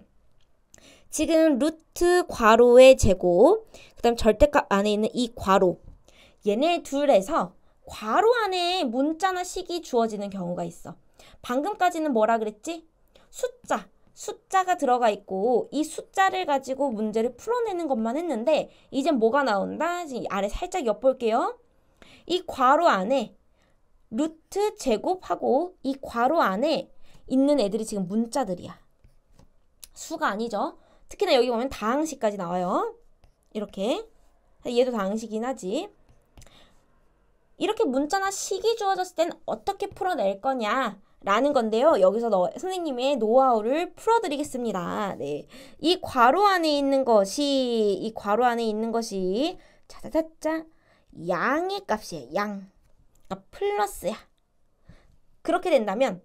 지금 루트 괄호의 제곱, 그 다음 절대값 안에 있는 이 괄호, 얘네 둘에서 괄호 안에 문자나 식이 주어지는 경우가 있어. 방금까지는 뭐라 그랬지? 숫자가 들어가 있고 이 숫자를 가지고 문제를 풀어내는 것만 했는데 이제 뭐가 나온다? 지금 아래 살짝 엿볼게요. 이 괄호 안에 루트 제곱하고 이 괄호 안에 있는 애들이 지금 문자들이야. 수가 아니죠. 특히나 여기 보면 다항식까지 나와요. 이렇게. 얘도 다항식이긴 하지. 이렇게 문자나 식이 주어졌을 땐 어떻게 풀어낼 거냐 라는 건데요. 여기서 선생님의 노하우를 풀어드리겠습니다. 네. 이 괄호 안에 있는 것이 짜자자자 양의 값이에요. 양. 그러니까 플러스야. 그렇게 된다면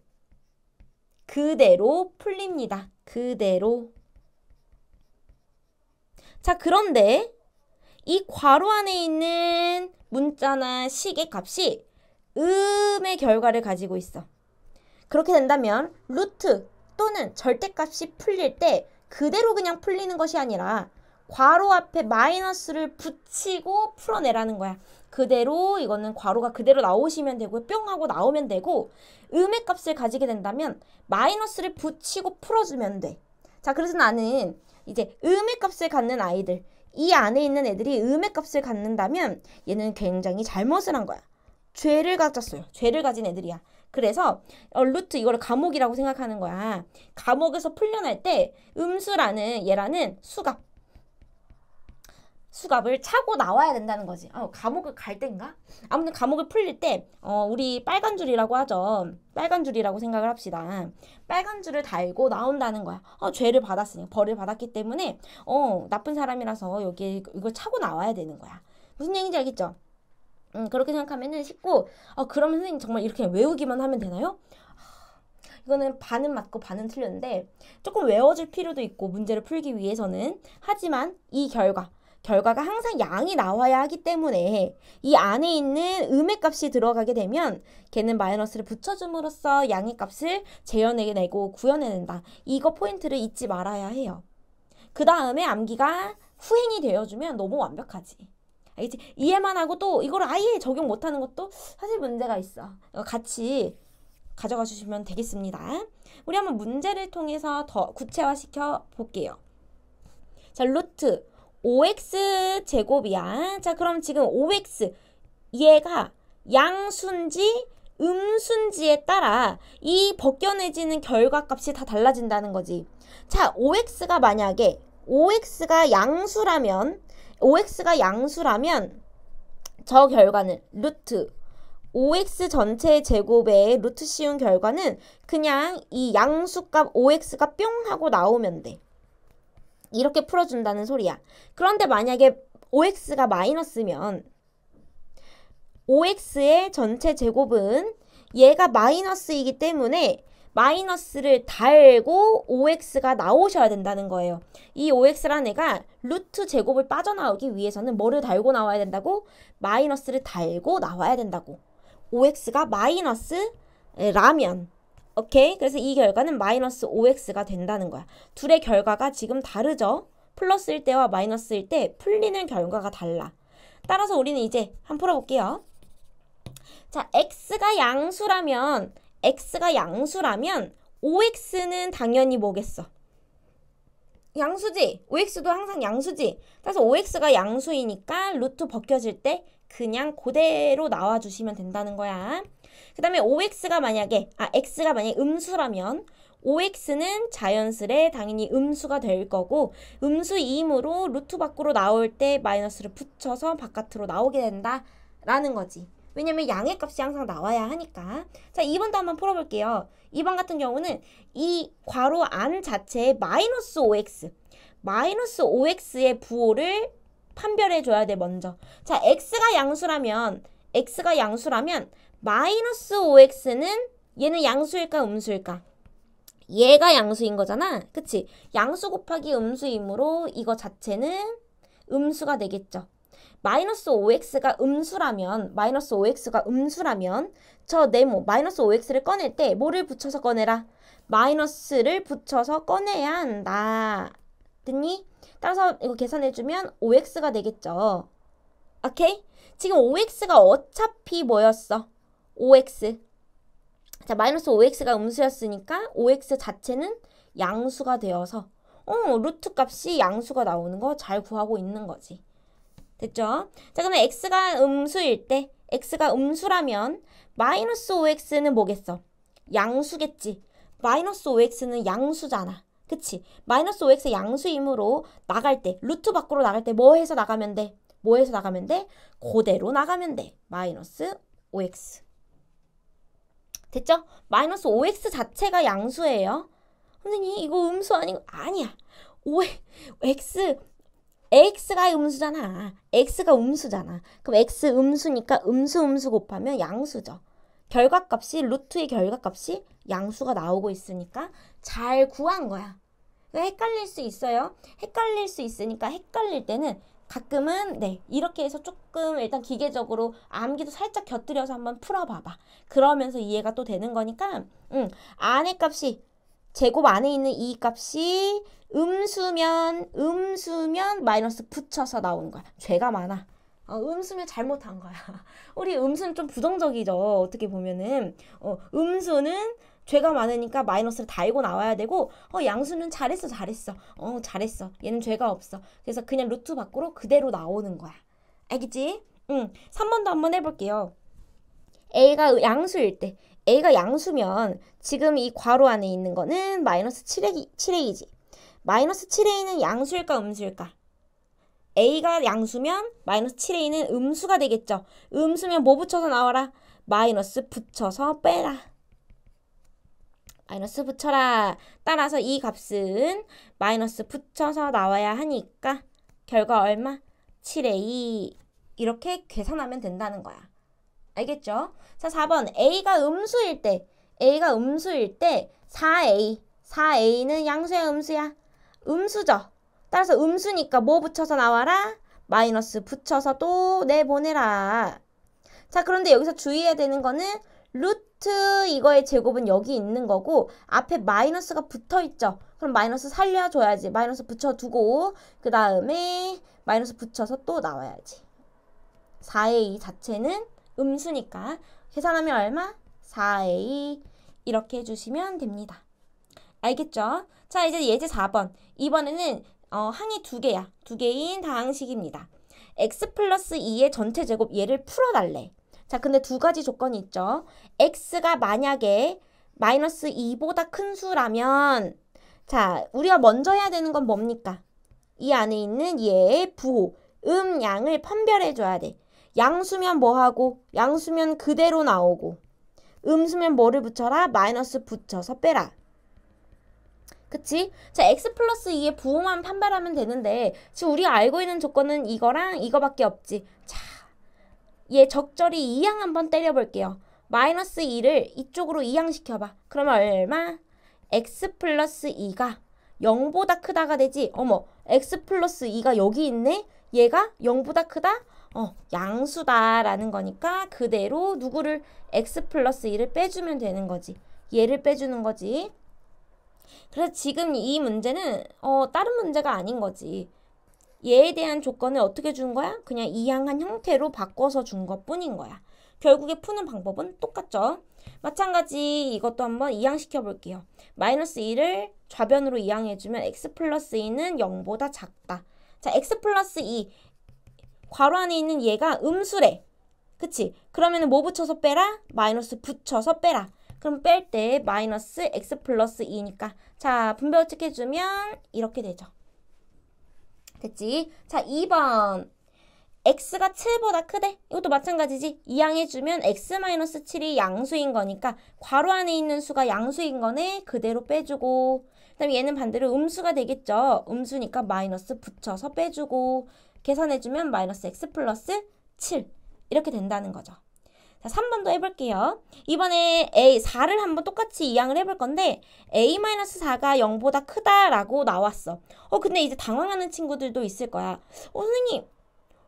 그대로 풀립니다. 그대로. 자, 그런데 이 괄호 안에 있는 문자나 식의 값이 음의 결과를 가지고 있어. 그렇게 된다면 루트 또는 절대값이 풀릴 때 그대로 그냥 풀리는 것이 아니라 괄호 앞에 마이너스를 붙이고 풀어내라는 거야. 그대로 이거는 괄호가 그대로 나오시면 되고 뿅 하고 나오면 되고 음의 값을 가지게 된다면 마이너스를 붙이고 풀어주면 돼. 자, 그래서 나는 이제 음의 값을 갖는 아이들, 이 안에 있는 애들이 음의 값을 갖는다면 얘는 굉장히 잘못을 한 거야. 죄를 가졌어요. 죄를 가진 애들이야. 그래서 루트 이거를 감옥이라고 생각하는 거야. 감옥에서 풀려날 때 음수라는 얘라는 수갑을 차고 나와야 된다는 거지. 감옥을 갈 땐가? 아무튼 감옥을 풀릴 때 우리 빨간 줄이라고 하죠. 빨간 줄이라고 생각을 합시다. 빨간 줄을 달고 나온다는 거야. 죄를 받았으니까 벌을 받았기 때문에 나쁜 사람이라서 여기 이걸 차고 나와야 되는 거야. 무슨 얘기인지 알겠죠? 그렇게 생각하면은 쉽고 그러면 선생님 정말 이렇게 외우기만 하면 되나요? 이거는 반은 맞고 반은 틀렸는데 조금 외워줄 필요도 있고 문제를 풀기 위해서는 하지만 이 결과가 항상 양이 나와야 하기 때문에 이 안에 있는 음의 값이 들어가게 되면 걔는 마이너스를 붙여줌으로써 양의 값을 재현해내고 구현해낸다. 이거 포인트를 잊지 말아야 해요. 그 다음에 암기가 후행이 되어주면 너무 완벽하지. 알겠지? 이해만 하고 또 이걸 아예 적용 못하는 것도 사실 문제가 있어. 같이 가져가 주시면 되겠습니다. 우리 한번 문제를 통해서 더 구체화시켜 볼게요. 자, 루트 5x 제곱이야. 자, 그럼 지금 5x 얘가 양수인지 음수인지에 따라 이 벗겨내지는 결과값이 다 달라진다는 거지. 자, 5x가 만약에 5x가 양수라면 저 결과는 루트 5x 전체 제곱의 루트 씌운 결과는 그냥 이 양수값 5x가 뿅 하고 나오면 돼. 이렇게 풀어준다는 소리야. 그런데 만약에 5x가 마이너스면 5x의 전체 제곱은 얘가 마이너스이기 때문에 마이너스를 달고 5x가 나오셔야 된다는 거예요. 이 5x라는 애가 루트 제곱을 빠져나오기 위해서는 뭐를 달고 나와야 된다고? 마이너스를 달고 나와야 된다고. 5x가 마이너스라면 오케이? 그래서 이 결과는 마이너스 5x가 된다는 거야. 둘의 결과가 지금 다르죠? 플러스일 때와 마이너스일 때 풀리는 결과가 달라. 따라서 우리는 이제 한번 풀어볼게요. 자, x가 양수라면 5x는 당연히 뭐겠어? 양수지? 5x도 항상 양수지? 그래서 5x가 양수이니까 루트 벗겨질 때 그냥 그대로 나와주시면 된다는 거야. 그 다음에 x가 만약에 음수라면 5x는 자연스레 당연히 음수가 될 거고 음수이므로 루트 밖으로 나올 때 마이너스를 붙여서 바깥으로 나오게 된다 라는 거지. 왜냐면 양의 값이 항상 나와야 하니까. 자, 2번도 한번 풀어볼게요. 2번 같은 경우는 이 괄호 안 자체에 마이너스 5x, 마이너스 5x의 부호를 판별해줘야 돼, 먼저. 자, x가 양수라면 마이너스 5x는 얘는 양수일까, 음수일까? 얘가 양수인 거잖아. 그치? 양수 곱하기 음수이므로 이거 자체는 음수가 되겠죠. 마이너스 5x가 음수라면 저 네모 마이너스 5x를 꺼낼 때 뭐를 붙여서 꺼내라? 마이너스를 붙여서 꺼내야 한다. 됐니? 따라서 이거 계산해주면 5x가 되겠죠. 오케이? 지금 5x가 어차피 뭐였어? 5x. 자, 마이너스 5x가 음수였으니까 5x 자체는 양수가 되어서 루트 값이 양수가 나오는 거 잘 구하고 있는 거지. 됐죠? 자, 그러면 x가 음수라면 마이너스 5x는 뭐겠어? 양수겠지. 마이너스 5x는 양수잖아. 그치? 마이너스 5x 양수이므로 나갈 때, 루트 밖으로 나갈 때 뭐 해서 나가면 돼? 그대로 나가면 돼. 마이너스 5x. 됐죠? 마이너스 5x 자체가 양수예요. 선생님 이거 음수 아니야. x가 음수잖아. x가 음수잖아. 그럼 x 음수니까 음수 곱하면 양수죠. 루트의 결과값이 양수가 나오고 있으니까 잘 구한 거야. 헷갈릴 수 있어요. 헷갈릴 수 있으니까 헷갈릴 때는 가끔은 이렇게 해서 조금 일단 기계적으로 암기도 살짝 곁들여서 한번 풀어봐봐. 그러면서 이해가 또 되는 거니까 안의 값이 제곱 안에 있는 이 값이 음수면 마이너스 붙여서 나오는 거야. 죄가 많아. 음수면 잘못한 거야. 우리 음수는 좀 부정적이죠. 어떻게 보면은 음수는 죄가 많으니까 마이너스를 달고 나와야 되고 양수는 잘했어. 잘했어. 얘는 죄가 없어. 그래서 그냥 루트 밖으로 그대로 나오는 거야. 알겠지? 3번도 한번 해볼게요. A가 양수면 지금 이 괄호 안에 있는 거는 마이너스 7A지. 마이너스 7A는 양수일까 음수일까? A가 양수면 마이너스 7A는 음수가 되겠죠. 음수면 뭐 붙여서 나와라? 마이너스 붙여서 빼라. 마이너스 붙여라. 따라서 이 값은 마이너스 붙여서 나와야 하니까 결과 얼마? 7A. 이렇게 계산하면 된다는 거야. 알겠죠? 자, 4번. A가 음수일 때 4A는 양수야 음수야? 음수죠. 따라서 음수니까 뭐 붙여서 나와라? 마이너스 붙여서 또 내보내라. 자, 그런데 여기서 주의해야 되는 거는 루트 이거의 제곱은 여기 있는 거고 앞에 마이너스가 붙어있죠. 그럼 마이너스 살려줘야지. 마이너스 붙여두고 그 다음에 마이너스 붙여서 또 나와야지. 4A 자체는 음수니까 계산하면 얼마? 4A 이렇게 해주시면 됩니다. 알겠죠? 자, 이제 예제 4번. 이번에는 항이 두 개야. 두 개인 다항식입니다. x 플러스 2의 전체 제곱 얘를 풀어달래. 자, 근데 두 가지 조건이 있죠. x가 만약에 마이너스 2보다 큰 수라면 자, 우리가 먼저 해야 되는 건 뭡니까? 이 안에 있는 얘의 부호, 양을 판별해줘야 돼. 양수면 뭐하고? 양수면 그대로 나오고 음수면 뭐를 붙여라? 마이너스 붙여서 빼라. 그치? 자, x 플러스 2의 부호만 판별하면 되는데 지금 우리가 알고 있는 조건은 이거랑 이거밖에 없지. 자, 얘 적절히 이항 한번 때려볼게요. 마이너스 2를 이쪽으로 이항시켜봐. 그러면 얼마? x 플러스 2가 0보다 크다가 되지. 어머, x 플러스 2가 여기 있네? 얘가 0보다 크다? 양수다라는 거니까 그대로 누구를 x 플러스 2를 빼주면 되는 거지. 얘를 빼주는 거지. 그래서 지금 이 문제는 다른 문제가 아닌 거지. 얘에 대한 조건을 어떻게 준 거야? 그냥 이항한 형태로 바꿔서 준 것뿐인 거야. 결국에 푸는 방법은 똑같죠. 마찬가지 이것도 한번 이항시켜 볼게요. 마이너스 2를 좌변으로 이항해주면 x 플러스 2는 0보다 작다. 자, x 플러스 2 괄호 안에 있는 얘가 음수래. 그치? 그러면 뭐 붙여서 빼라? 마이너스 붙여서 빼라. 그럼 뺄 때 마이너스 x 플러스 2니까 자, 분배 어떻게 해주면 이렇게 되죠. 됐지? 자, 2번. x가 7보다 크대. 이것도 마찬가지지. 이항해주면 x-7이 양수인 거니까 괄호 안에 있는 수가 양수인 거네. 그대로 빼주고, 그 다음에 얘는 반대로 음수가 되겠죠. 음수니까 마이너스 붙여서 빼주고, 계산해주면 마이너스 x 플러스 7 이렇게 된다는 거죠. 자, 3번도 해볼게요. 이번에 4를 한번 똑같이 이항을 해볼 건데 a-4가 0보다 크다라고 나왔어. 근데 이제 당황하는 친구들도 있을 거야. 선생님,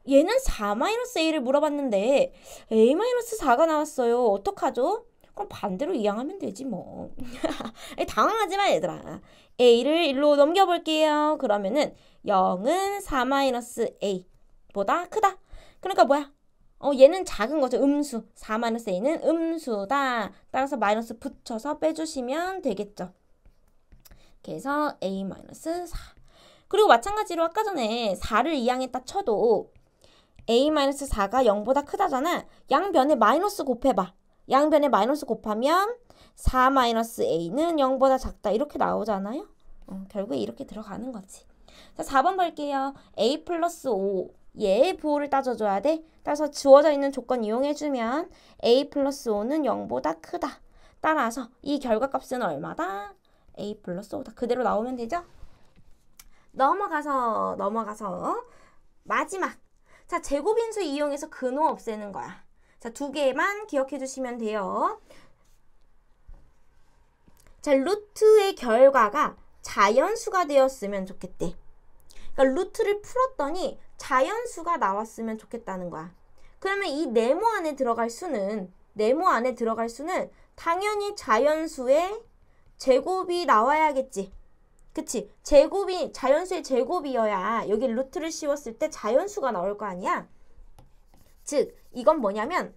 얘는 4-a를 물어봤는데 a-4가 나왔어요. 어떡하죠? 그럼 반대로 이항하면 되지 뭐. 당황하지 마 얘들아. a를 일로 넘겨볼게요. 그러면은 0은 4-a보다 크다. 그러니까 뭐야? 얘는 작은 거죠. 음수. 4-a는 음수다. 따라서 마이너스 붙여서 빼주시면 되겠죠. 그래서 a-4. 그리고 마찬가지로 아까 전에 4를 이항했다 쳐도 a-4가 0보다 크다잖아. 양변에 마이너스 곱해봐. 양변에 마이너스 곱하면 4-a는 0보다 작다. 이렇게 나오잖아요. 결국에 이렇게 들어가는 거지. 자, 4번 볼게요. a 플러스 5. 얘의 부호를 따져줘야 돼. 따라서 주어져 있는 조건 이용해주면 a 플러스 5는 0보다 크다. 따라서 이 결과값은 얼마다? a 플러스 5다. 그대로 나오면 되죠? 넘어가서 마지막. 자, 제곱인수 이용해서 근호 없애는 거야. 자, 두 개만 기억해 주시면 돼요. 자, 루트의 결과가 자연수가 되었으면 좋겠대. 그러니까 루트를 풀었더니 자연수가 나왔으면 좋겠다는 거야. 그러면 이 네모 안에 들어갈 수는 당연히 자연수의 제곱이 나와야겠지. 그치? 자연수의 제곱이어야 여기 루트를 씌웠을 때 자연수가 나올 거 아니야? 즉, 이건 뭐냐면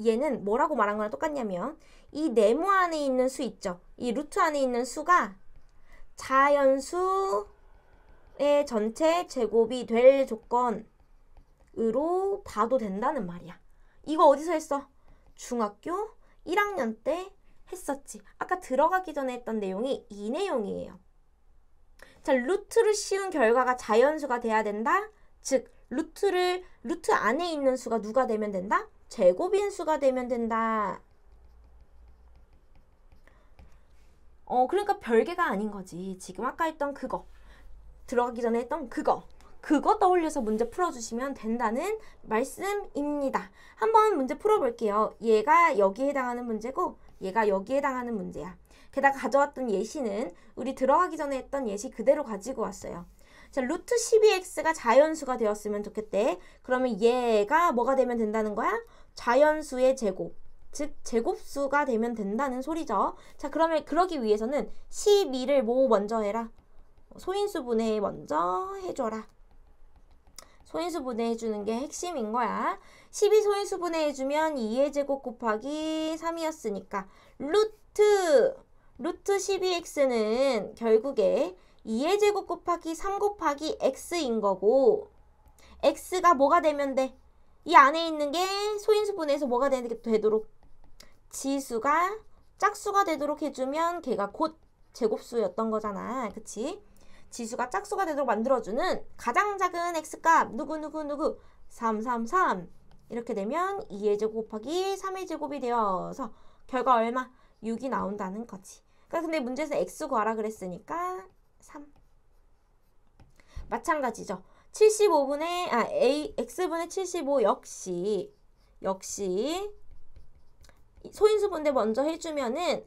얘는 뭐라고 말한 거랑 똑같냐면 이 네모 안에 있는 수 있죠? 이 루트 안에 있는 수가 자연수의 전체 제곱이 될 조건으로 봐도 된다는 말이야. 이거 어디서 했어? 중학교 1학년 때 했었지. 아까 들어가기 전에 했던 내용이 이 내용이에요. 자, 루트를 씌운 결과가 자연수가 돼야 된다. 즉, 루트 안에 있는 수가 누가 되면 된다? 제곱인수가 되면 된다. 그러니까 별개가 아닌 거지. 지금 아까 했던 그거, 들어가기 전에 했던 그거 떠올려서 문제 풀어주시면 된다는 말씀입니다. 한번 문제 풀어볼게요. 얘가 여기에 해당하는 문제고 얘가 여기에 해당하는 문제야. 게다가 가져왔던 예시는 우리 들어가기 전에 했던 예시 그대로 가지고 왔어요. 자, 루트 12x가 자연수가 되었으면 좋겠대. 그러면 얘가 뭐가 되면 된다는 거야? 자연수의 제곱, 즉 제곱수가 되면 된다는 소리죠. 자, 그러면 그러기 위해서는 12를 뭐 먼저 해라? 소인수 분해 먼저 해줘라. 소인수 분해해주는 게 핵심인 거야. 12 소인수 분해해주면 2의 제곱 곱하기 3이었으니까 루트 12x는 결국에 2의 제곱 곱하기 3 곱하기 x인 거고, x가 뭐가 되면 돼? 이 안에 있는 게 소인수 분해해서 뭐가 되도록, 지수가 짝수가 되도록 해주면 걔가 곧 제곱수였던 거잖아. 그치? 지수가 짝수가 되도록 만들어주는 가장 작은 x값 누구 3 이렇게 되면 2의 제곱 곱하기 3의 제곱이 되어서 결과 얼마? 6이 나온다는 거지. 그러니까 근데 문제에서 x 구하라 그랬으니까 3. 마찬가지죠. 75분의 x분의 75 역시 소인수 분해 먼저 해주면은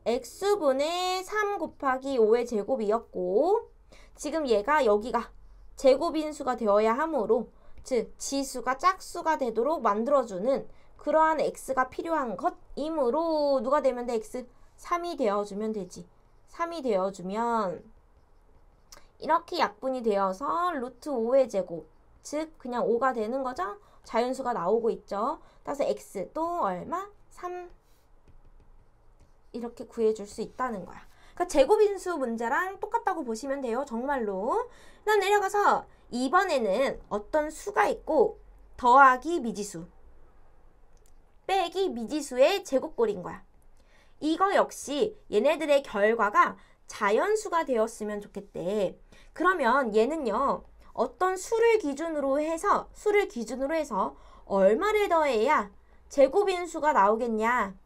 x분의 3 곱하기 5의 제곱이었고, 지금 여기가 제곱인수가 되어야 하므로, 즉 지수가 짝수가 되도록 만들어주는 그러한 x가 필요한 것이므로 누가 되면 돼? x 3이 되어주면 되지. 3이 되어주면 이렇게 약분이 되어서 루트 5의 제곱, 즉 그냥 5가 되는 거죠. 자연수가 나오고 있죠. 따라서 x 또 얼마? 3. 이렇게 구해줄 수 있다는 거야. 그러니까 제곱인수 문제랑 똑같다고 보시면 돼요. 정말로. 그다음 내려가서 2번에는 어떤 수가 있고 더하기 미지수, 빼기 미지수의 제곱꼴인 거야. 이거 역시 얘네들의 결과가 자연수가 되었으면 좋겠대. 그러면 얘는요, 어떤 수를 기준으로 해서 얼마를 더해야 제곱인수가 나오겠냐.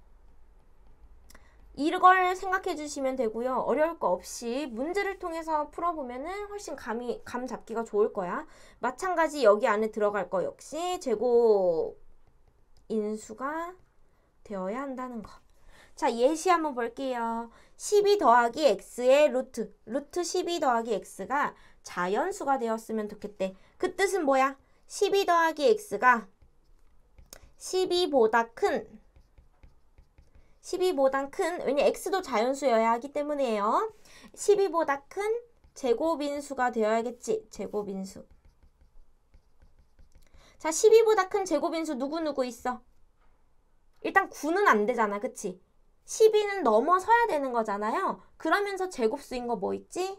이걸 생각해 주시면 되고요. 어려울 거 없이 문제를 통해서 풀어보면은 훨씬 감 잡기가 좋을 거야. 마찬가지 여기 안에 들어갈 거 역시 제곱인수가 되어야 한다는 거. 자, 예시 한번 볼게요. 12 더하기 x의 루트 12 더하기 x가 자연수가 되었으면 좋겠대. 그 뜻은 뭐야? 12 더하기 x가 12보다 큰, 왜냐 x도 자연수여야 하기 때문에요. 12보다 큰 제곱인수가 되어야겠지. 제곱인수. 자, 12보다 큰 제곱인수 누구 있어? 일단 9는 안 되잖아. 그치? 12는 넘어서야 되는 거잖아요. 그러면서 제곱수인 거 뭐 있지?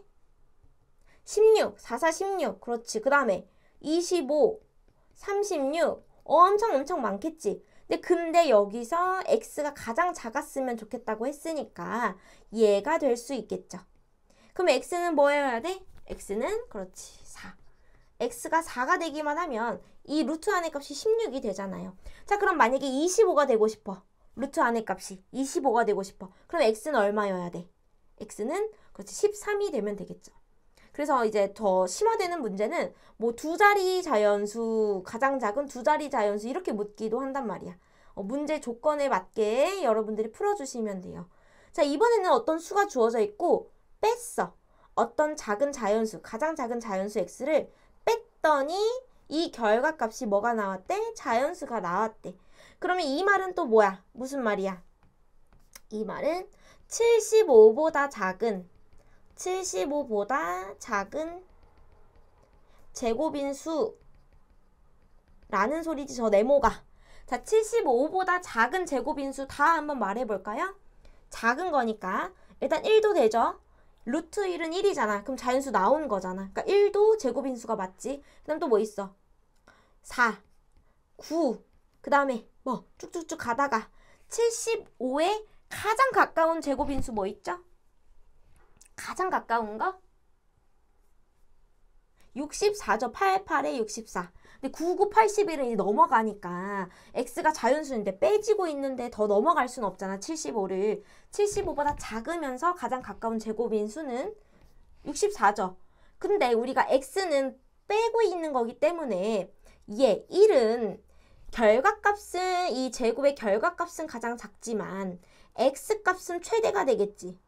16, 4, 4, 16. 그렇지. 그 다음에 25, 36. 엄청 많겠지. 근데 여기서 x가 가장 작았으면 좋겠다고 했으니까 얘가 될 수 있겠죠. 그럼 x는 뭐여야 돼? x는 그렇지 4. x가 4가 되기만 하면 이 루트 안의 값이 16이 되잖아요. 자, 그럼 만약에 25가 되고 싶어. 루트 안의 값이 25가 되고 싶어. 그럼 x는 얼마여야 돼? x는 그렇지 13이 되면 되겠죠. 그래서 이제 더 심화되는 문제는 뭐 두 자리 자연수, 가장 작은 두 자리 자연수 이렇게 묻기도 한단 말이야. 문제 조건에 맞게 여러분들이 풀어주시면 돼요. 자, 이번에는 어떤 수가 주어져 있고 뺐어. 어떤 작은 자연수, 가장 작은 자연수 x를 뺐더니 이 결과값이 뭐가 나왔대? 자연수가 나왔대. 그러면 이 말은 또 뭐야? 무슨 말이야? 이 말은 75보다 작은 제곱인수 라는 소리지, 저 네모가. 자, 75보다 작은 제곱인수 다 한번 말해볼까요? 작은 거니까 일단 1도 되죠? 루트 1은 1이잖아. 그럼 자연수 나오는 거잖아. 그러니까 1도 제곱인수가 맞지. 그 다음 또 뭐 있어? 4, 9, 그 다음에 뭐 쭉쭉쭉 가다가 75에 가장 가까운 제곱인수 뭐 있죠? 가장 가까운 거? 64죠. 88에 64. 근데 99, 81은 이제 넘어가니까 x가 자연수인데 빼지고 있는데 더 넘어갈 수는 없잖아. 75를. 75보다 작으면서 가장 가까운 제곱인수는 64죠. 근데 우리가 x는 빼고 있는 거기 때문에 1은 결과값은 이 제곱의 결과값은 가장 작지만 x값은 최대가 되겠지.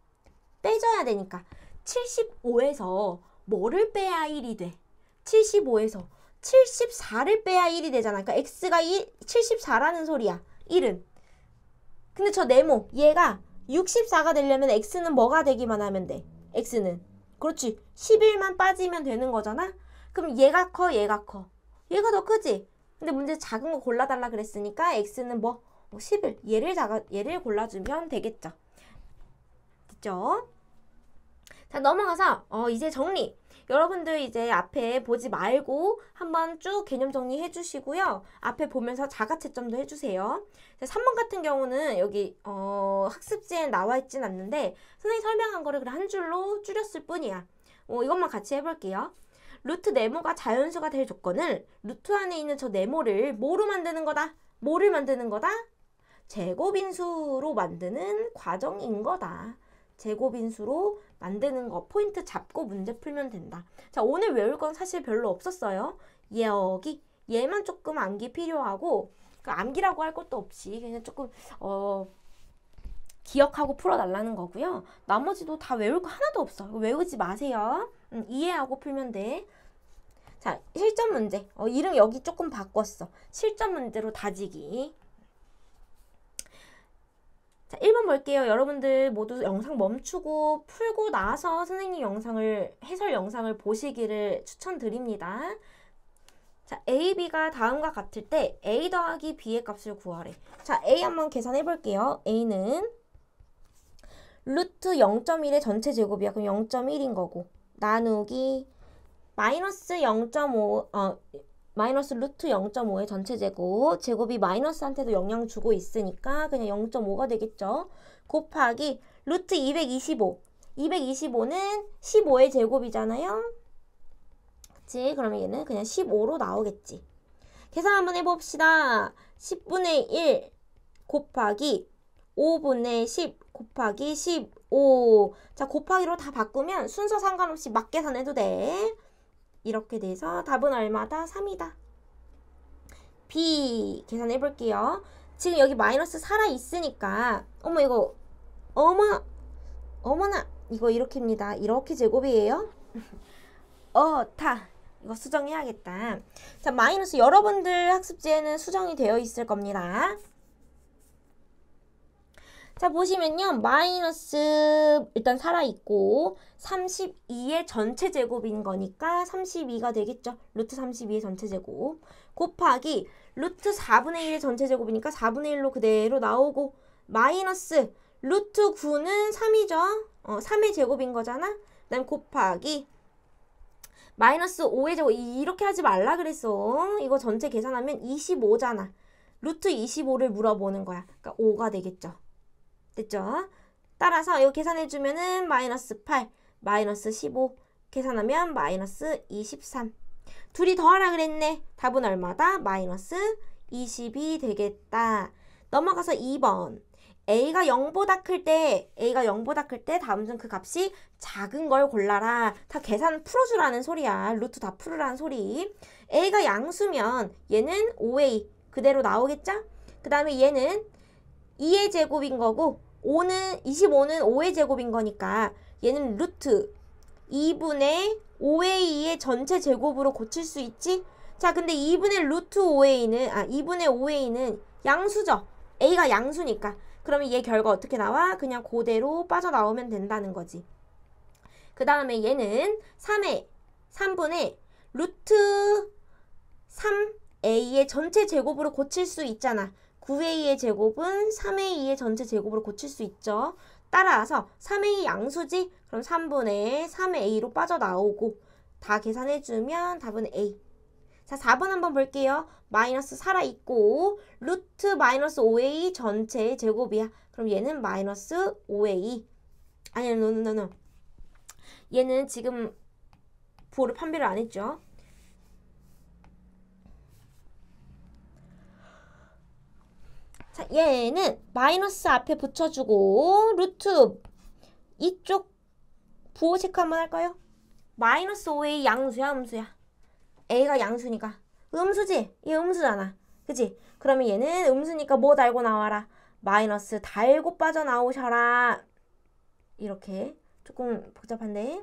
빼줘야 되니까 75에서 뭐를 빼야 1이 돼? 75에서 74를 빼야 1이 되잖아. 그러니까 x가 74라는 소리야. 1은. 근데 저 네모 얘가 64가 되려면 x는 뭐가 되기만 하면 돼? x는. 그렇지. 11만 빠지면 되는 거잖아. 그럼 얘가 커, 얘가 커. 얘가 더 크지? 근데 문제 작은 거 골라달라 그랬으니까 x는 11. 얘를 골라주면 되겠죠. 됐죠? 자, 넘어가서 이제 정리. 여러분들 이제 앞에 보지 말고 한번 쭉 개념 정리해 주시고요. 앞에 보면서 자가채점도 해주세요. 3번 같은 경우는 여기 학습지에 나와 있진 않는데 선생님이 설명한 거를 그냥 한 줄로 줄였을 뿐이야. 이것만 같이 해볼게요. 루트 네모가 자연수가 될 조건을 루트 안에 있는 저 네모를 뭐로 만드는 거다? 뭐를 만드는 거다? 제곱인수로 만드는 과정인 거다. 제곱인수로 만드는 거 포인트 잡고 문제 풀면 된다. 자, 오늘 외울 건 사실 별로 없었어요. 얘만 조금 암기 필요하고 암기라고 할 것도 없이 그냥 조금 기억하고 풀어달라는 거고요. 나머지도 다 외울 거 하나도 없어. 외우지 마세요. 이해하고 풀면 돼. 자, 실전 문제. 이름 여기 조금 바꿨어. 실전 문제로 다지기. 자, 1번 볼게요. 여러분들 모두 영상 멈추고 풀고 나서 선생님 해설 영상을 보시기를 추천드립니다. 자, A, B가 다음과 같을 때 A 더하기 B의 값을 구하래. 자, A 한번 계산해 볼게요. A는 루트 0.1의 전체 제곱이야. 그럼 0.1인 거고. 나누기 마이너스 0.5, 마이너스 루트 0.5의 전체 제곱. 제곱이 마이너스한테도 영향 주고 있으니까 그냥 0.5가 되겠죠. 곱하기 루트 225. 225는 15의 제곱이잖아요. 그치? 그러면 얘는 그냥 15로 나오겠지. 계산 한번 해봅시다. 10분의 1 곱하기 5분의 10 곱하기 15. 자, 곱하기로 다 바꾸면 순서 상관없이 막 계산해도 돼. 이렇게 돼서 답은 얼마다? 3이다. B 계산해 볼게요. 지금 여기 마이너스 살아있으니까 어머 이거 어머나 이거 이렇게입니다. 이렇게 제곱이에요. 이거 수정해야겠다. 자, 마이너스 여러분들 학습지에는 수정이 되어 있을 겁니다. 자, 보시면요. 마이너스 일단 살아있고 32의 전체 제곱인 거니까 32가 되겠죠. 루트 32의 전체 제곱 곱하기 루트 4분의 1의 전체 제곱이니까 4분의 1로 그대로 나오고 마이너스 루트 9는 3이죠. 3의 제곱인 거잖아. 그 다음 곱하기 마이너스 5의 제곱 이렇게 하지 말라 그랬어. 이거 전체 계산하면 25잖아. 루트 25를 물어보는 거야. 그러니까 5가 되겠죠. 됐죠? 따라서 이거 계산해주면은 마이너스 8, 마이너스 15 계산하면 마이너스 23. 둘이 더하라 그랬네. 답은 얼마다? 마이너스 20이 되겠다. 넘어가서 2번. A가 0보다 클 때 다음 중 그 값이 작은 걸 골라라. 다 계산 풀어주라는 소리야. 루트 다 풀으라는 소리. A가 양수면 얘는 5A 그대로 나오겠죠? 그 다음에 얘는 2의 제곱인 거고 25는 5의 제곱인 거니까 얘는 루트 2분의 5A의 전체 제곱으로 고칠 수 있지? 자, 근데 2분의 루트 2분의 5A는 양수죠? A가 양수니까. 그러면 얘 결과 어떻게 나와? 그냥 그대로 빠져나오면 된다는 거지. 그 다음에 얘는 3분의 루트 3A의 전체 제곱으로 고칠 수 있잖아. 9A의 제곱은 3A2의 전체 제곱으로 고칠 수 있죠. 따라서 3A 양수지? 그럼 3분의 3A로 빠져나오고 다 계산해주면 답은 A. 자, 4번 한번 볼게요. 마이너스 살아있고 루트 마이너스 5A 전체 제곱이야. 그럼 얘는 마이너스 5A. 아니, 노. 얘는 지금 부호를 판별을 안 했죠. 자, 얘는 마이너스 앞에 붙여주고 루트 이쪽 부호 체크 한번 할까요? 마이너스 5A 양수야, 음수야? A가 양수니까 음수지? 얘 음수잖아. 그치? 그러면 얘는 음수니까 뭐 달고 나와라? 마이너스 달고 빠져나오셔라. 이렇게 조금 복잡한데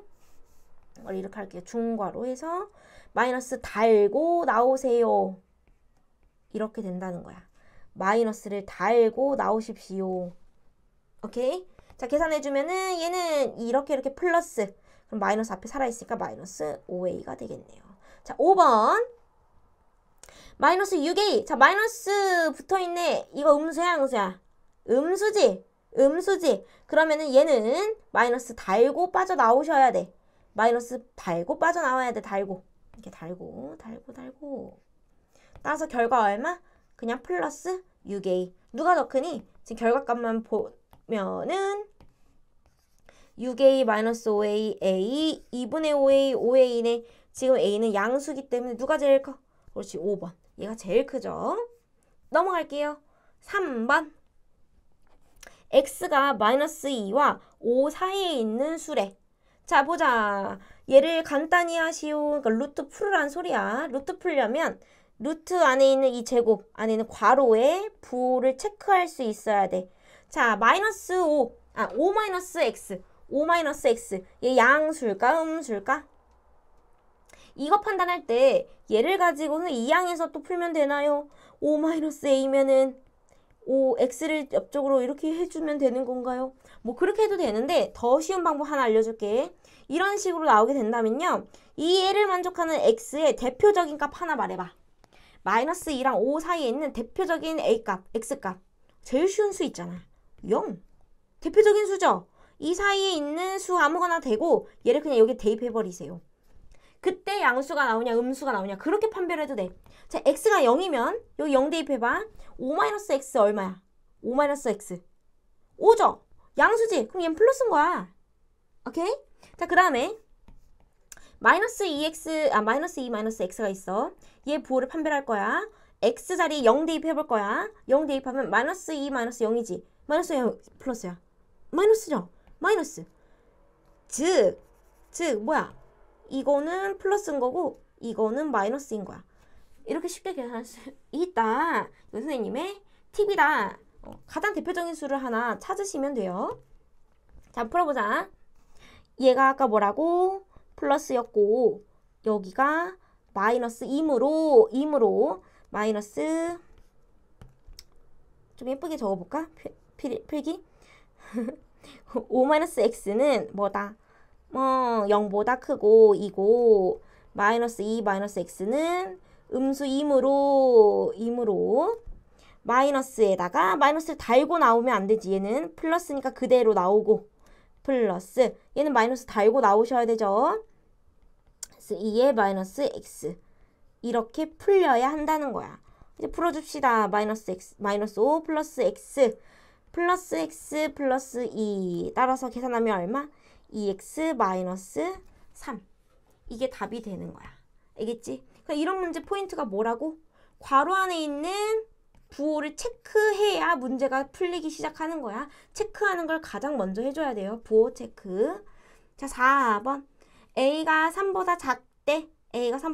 이렇게 할게요. 중괄호 해서 마이너스 달고 나오세요. 이렇게 된다는 거야. 마이너스를 달고 나오십시오. 오케이? 자, 계산해주면은 얘는 이렇게 플러스. 그럼 마이너스 앞에 살아있으니까 마이너스 5A가 되겠네요. 자, 5번. 마이너스 6A. 자, 마이너스 붙어있네. 이거 음수야, 양수야? 음수지? 음수지? 그러면은 얘는 마이너스 달고 빠져나오셔야 돼. 마이너스 달고 빠져나와야 돼, 달고. 이렇게 달고. 따라서 결과 얼마? 그냥 플러스 6A. 누가 더 크니? 지금 결과값만 보면은 6A 마이너스 5A A 2분의 5A 5A네. 지금 A는 양수기 때문에 누가 제일 커? 그렇지, 5번. 얘가 제일 크죠. 넘어갈게요. 3번. X가 마이너스 2와 5 사이에 있는 수래. 자, 보자. 얘를 간단히 하시오. 그러니까 루트 풀으란 소리야. 루트 풀려면 루트 안에 있는 이 제곱 안에 있는 괄호에 부호를 체크할 수 있어야 돼. 자, 마이너스 5 마이너스 X 5 마이너스 X 얘 양수일까 음수일까? 이거 판단할 때 얘를 가지고는 이항에서 또 풀면 되나요? 5 마이너스 A면은 5X를 옆쪽으로 이렇게 해주면 되는 건가요? 뭐 그렇게 해도 되는데 더 쉬운 방법 하나 알려줄게. 이런 식으로 나오게 된다면요. 이 얘를 만족하는 X의 대표적인 값 하나 말해봐. 마이너스 2랑 5 사이에 있는 대표적인 A값, X값. 제일 쉬운 수 있잖아. 0. 대표적인 수죠? 이 사이에 있는 수 아무거나 되고 얘를 그냥 여기 대입해버리세요. 그때 양수가 나오냐 음수가 나오냐 그렇게 판별해도 돼. 자, X가 0이면 여기 0 대입해봐. 5-X 얼마야? 5-X 5죠? 양수지? 그럼 얘는 플러스인 거야. 오케이? 자, 그 다음에 마이너스 2x, 마이너스 2 마이너스 x가 있어. 얘 부호를 판별할 거야. x 자리에 0 대입해볼 거야. 0 대입하면 마이너스 2 마이너스 0이지. 마이너스 0 플러스야. 마이너스죠. 마이너스. 즉 뭐야? 이거는 플러스인 거고 이거는 마이너스인 거야. 이렇게 쉽게 계산할 수 있다. 이거 선생님의 팁이다. 가장 대표적인 수를 하나 찾으시면 돼요. 자, 풀어보자. 얘가 아까 뭐라고? 플러스였고 여기가 마이너스 2으로 마이너스 좀 예쁘게 적어볼까? 필기? 5-x는 뭐다? 0보다 크고 2고 마이너스 2 마이너스 x는 음수 2으로 마이너스에다가 마이너스를 달고 나오면 안 되지. 얘는 플러스니까 그대로 나오고 플러스 얘는 마이너스 달고 나오셔야 되죠. 그래서 2에 마이너스 x 이렇게 풀려야 한다는 거야. 이제 풀어줍시다. 마이너스 x 마이너스 5 플러스 x 플러스 2 따라서 계산하면 얼마? 2x 마이너스 3 이게 답이 되는 거야. 알겠지? 그러니까 이런 문제 포인트가 뭐라고? 괄호 안에 있는 부호를 체크해야 문제가 풀리기 시작하는 거야. 체크하는 걸 가장 먼저 해줘야 돼요. 부호 체크. 자, 4번. a가 3보다 작대. a-3